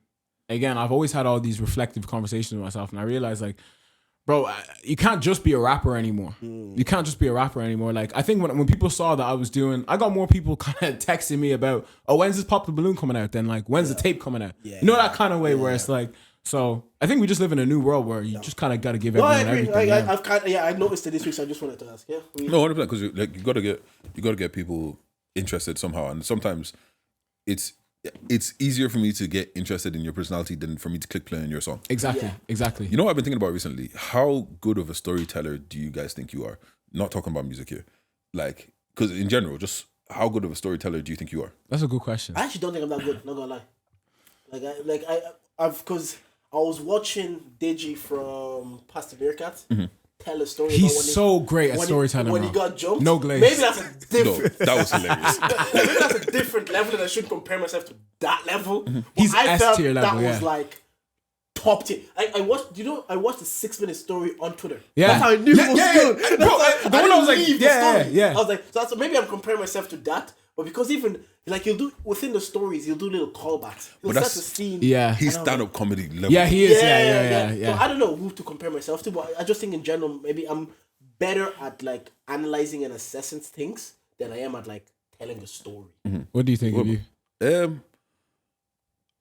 again, I've always had all these reflective conversations with myself, and I realized like, bro, you can't just be a rapper anymore. You can't just be a rapper anymore. Like I think when people saw that I was doing, I got more people kind of texting me about, oh, when's this Pop the Balloon coming out? Then like, when's the tape coming out? Yeah, you know, that kind of way where it's like, so I think we just live in a new world where you just kind of got to give No, I everyone agree. everything. I noticed it this week, so I just wanted to ask. Yeah, No, 100%, because like you gotta get people interested somehow, and sometimes it's easier for me to get interested in your personality than for me to click play on your song. Exactly. You know what I've been thinking about recently? How good of a storyteller do you guys think you are? Not talking about music here, like because in general, just how good of a storyteller do you think you are? That's a good question. I actually don't think I'm that good. Not gonna lie. I've because I was watching Deji from Past the Meerkat, tell a story. He's about when so great at when storytelling. When he bro. got jumped, No glaze. Maybe that's a No, different. that was hilarious. Maybe that's a different level, and I shouldn't compare myself to that level. But He's I S felt tier level, that was yeah. like top tier. I watched. I watched the 6-minute story on Twitter. Yeah. That's how I knew it was good. Bro, That's how- the one I was like, didn't leave the yeah, story. yeah. I was like, so maybe I'm comparing myself to that. But because even like he'll do within the stories, he'll do little callbacks. He'll But set the that's- scene. Yeah. He's And I'm stand-up comedy level. Yeah, he is. Yeah. So I don't know who to compare myself to, but I just think in general, maybe I'm better at like analyzing and assessing things than I am at like telling a story. What do you think of you?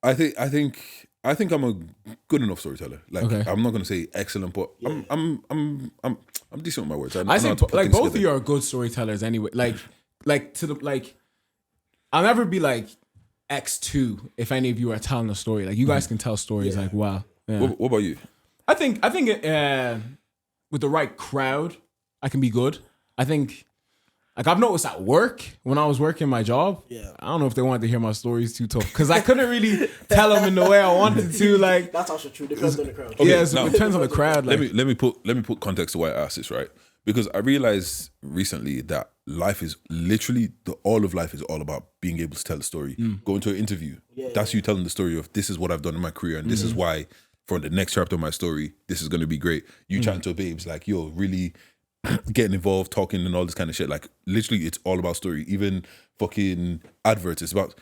I think I'm a good enough storyteller. Like Okay. I'm not gonna say excellent, but I'm decent with my words. I know how think to put like things both of together. you are good storytellers anyway. I'll never be like X2 if any of you are telling a story. Like you guys can tell stories like wow. Yeah. What about you? I think with the right crowd, I can be good. I think like I've noticed at work when I was working my job. Yeah. I don't know if they wanted to hear my stories too tough because I couldn't really tell them in the way I wanted to. Like That's also true. Depends on the crowd. Okay, yeah, so now- it depends on the crowd. Like, let me put context to why I asked this, right? Because I realized recently that life is literally all of life is all about being able to tell a story. Going to an interview, that's you telling the story of this is what I've done in my career and this is why for the next chapter of my story, this is going to be great. You chatting to babes like, yo, really getting involved, talking and all this kind of shit. Like literally it's all about story. Even fucking adverts, it's about,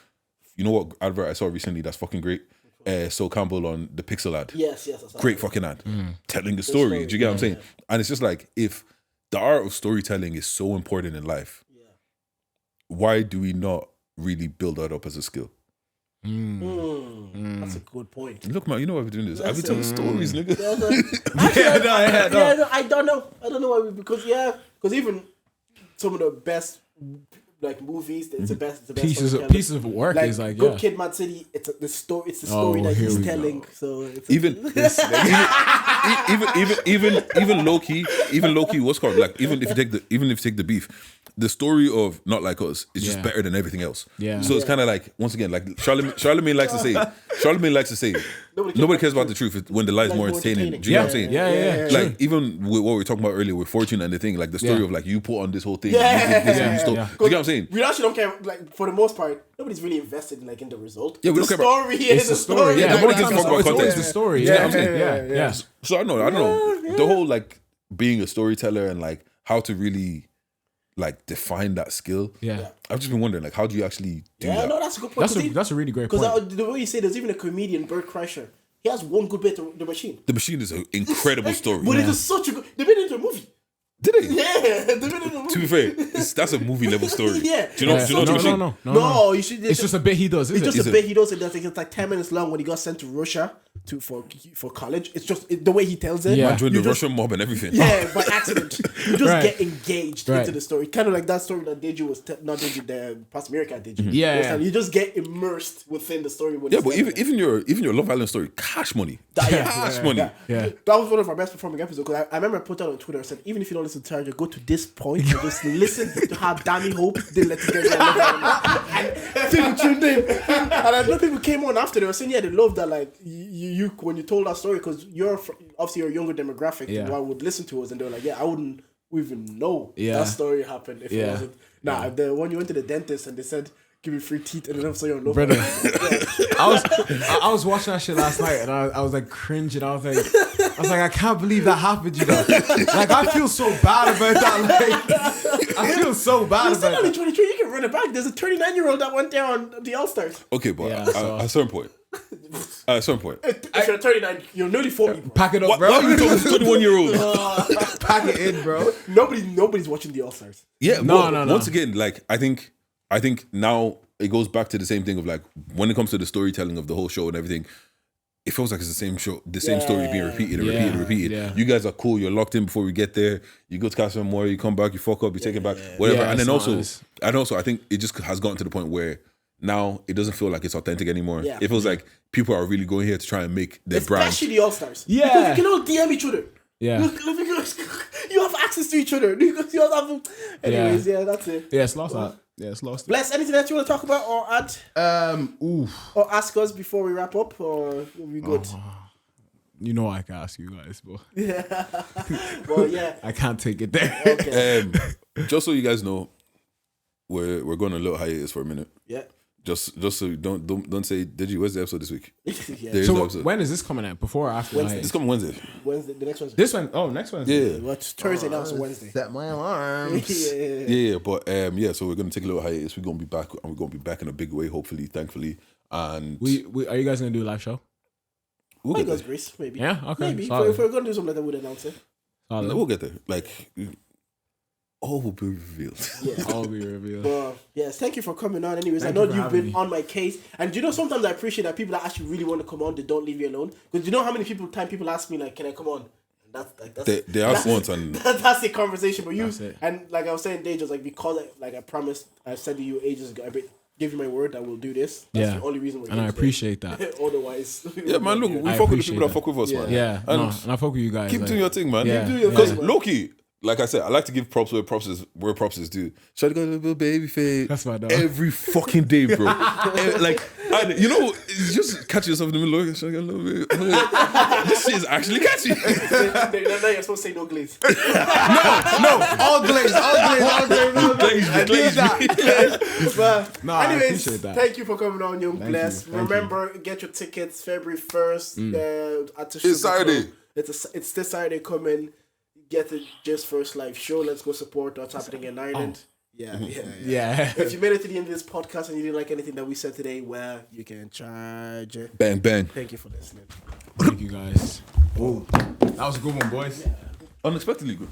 you know what advert I saw recently that's fucking great? So Campbell on the Pixel ad. Yes. That's Great fucking ad. Telling a story. Do you get what I'm saying? And it's just like, if the art of storytelling is so important in life, why do we not really build that up as a skill? That's a good point. Look, man, you know why we're doing this. I've been telling stories, nigga. I don't know why because even some of the best like movies, it's the best pieces storytelling. of work Like is like Good yeah. Kid, Mad City. It's the story that here he's we telling. go. So it's even low key, what's called like even if you take the beef, the story of Not Like Us is just Yeah. better than everything else. Yeah. So it's kind of like once again like Charlemagne likes to say nobody cares about the truth when the lie is more entertaining. Do you know what I'm saying? Yeah. Like even with what we were talking about earlier with Fortune and the thing, like the story of like you put on this whole thing, Yeah. you did this and you Yeah. stole. Yeah. Do you get what I'm saying? we actually don't care. Like for the most part, nobody's really invested in the result. Yeah, we the don't care about- story. It's the story. Yeah, Nobody most gives a times fuck about it's always context. the story. Do you know Yeah, what I'm saying? yeah. So I don't know. The whole like being a storyteller and like how to really like define that skill. Yeah. I've just been wondering like how do you actually do Yeah, that? no, that's a good point. That's a really great point. Because the way you say, there's even a comedian, Bert Kreischer. He has one good bit of The Machine. The Machine is an incredible story. But it is such a good. They made it into a movie. Did it? Yeah, they made it into a movie. To be fair, that's a movie level story. Yeah. Do you know? Yeah. Do you know The Machine? No, you should. It's just a bit he does, It's isn't just it? a bit he does it. It's like 10 minutes long when he got sent to Russia for college. It's just the way he tells it. Yeah. Man joined You the just- Russian mob and everything. Yeah, by accident. You just Right. get engaged Right. into the story. Kind of like that story that Deji was not Deji, the Past America Deji. Yeah, You understand? yeah. You just get immersed within the story. When Yeah, it's but telling it. even your Love Island story, cash money. Cash money. Yeah. That was one of our best performing episodes because I remember I put that on Twitter. I said, even if you don't listen to Tarja, go to this point and just listen to how Danny Hope didn't let you get and people tuned in. And I know people came on after they were saying, yeah, they love that like you when you told that story because obviously you're a younger demographic Yeah. who would listen to us and they were like, yeah, I wouldn't even know Yeah. that story happened if it Yeah. wasn't. Nah, the one you went to the dentist and they said, give me free teeth and then I'm saying, no, Brother. I was watching that shit last night and I was like cringing. I was like, I can't believe that happened, you know. Like I feel so bad about that. Like I feel so bad You're still about only that. 23, you can run it back. There's a 39-year-old that went there on the All-Stars. Okay, but Yeah, at so- a certain point. At a certain point. If you're 39, you're nearly 40. Bro. Pack it up, Why bro. are you talking to 21-year-olds? Pack it in, bro. Nobody's watching the All-Stars. Yeah, No, but no. once again, like I think now it goes back to the same thing of like when it comes to the storytelling of the whole show and everything, it feels like it's the same show, the same story being repeated and repeated and repeated. Yeah. You guys are cool, you're locked in before we get there. You go to Castle more, you come back, you fuck up, you take it back, whatever. Yeah, and then it's also I think it just has gotten to the point where now it doesn't feel like it's authentic anymore. Yeah. It feels like people are really going here to try and make their brand. Especially the All-Stars. Yeah. Because you can all DM each other. Yeah. You have access to each other. You all have... Anyways, yeah, that's it. Yeah, it's lost that. Yeah, it's lost. Bless, anything else you want to talk about or add Oof. or ask us before we wrap up or are we good? you know I can ask you guys, but Well, yeah. I can't take it there. Okay. Just so you guys know, we're going on a little hiatus for a minute. Yeah. Just so you don't say, did you? Where's the episode this week? Yeah. There is So no episode. when is this coming out? Before or after? Wednesday. It's coming Wednesday. Wednesday, the next Wednesday. This one? Oh, next Wednesday. Yeah. Well, it's Thursday now, so Wednesday. Set my alarms. Yeah, but yeah, so we're gonna take a little hiatus. We're gonna be back, and we're gonna be back in a big way, hopefully, thankfully. And We are you guys gonna do a live show? we'll Maybe get goes there. Greece, maybe. Yeah, okay. Maybe. Solid. If we're going to do something like that, we'd announce it. Solid. We'll get there. Like all will be revealed. Yeah. All be revealed. But yes, thank you for coming on. Anyways, Thank I you know for you've having been me. on my case, and you know sometimes I appreciate that people that actually really want to come on, they don't leave you alone. Because you know how many people ask me like, "Can I come on?" And that's like They asked once, and that's the conversation. But you That's it. and like I was saying, Dave, just like because I promised, I said to you ages ago, I give you my word that we'll do this. That's Yeah. the only reason we're And I here today. appreciate that. Otherwise, yeah, man. Look, we I fuck with the appreciate people that that. fuck with us, man. Yeah, and and I fuck with you guys. keep like- doing your thing, man. Yeah. do your Because thing, man. Loki, like I said, I like to give props where props is due. Should I go to the little baby face? That's my dog. Every fucking day, bro. Like, and you know, it's just catch yourself in the middle. Should I go a little bit? This shit is actually catchy. now you're supposed to say no glaze. No, all glazed. Glaze me. But No, I anyways, appreciate that. thank you for coming on, Young Thank Bless. you, thank Remember, get your tickets February 1st at the It's Sugar Saturday. Club. It's this Saturday coming. Get the Just First Live show. Let's go support what's happening in Ireland. Yeah. Yeah. If you made it to the end of this podcast and you didn't like anything that we said today, well, you can charge it. Bang, bang. Thank you for listening. Thank you guys. Oh, that was a good one, boys. Unexpectedly good.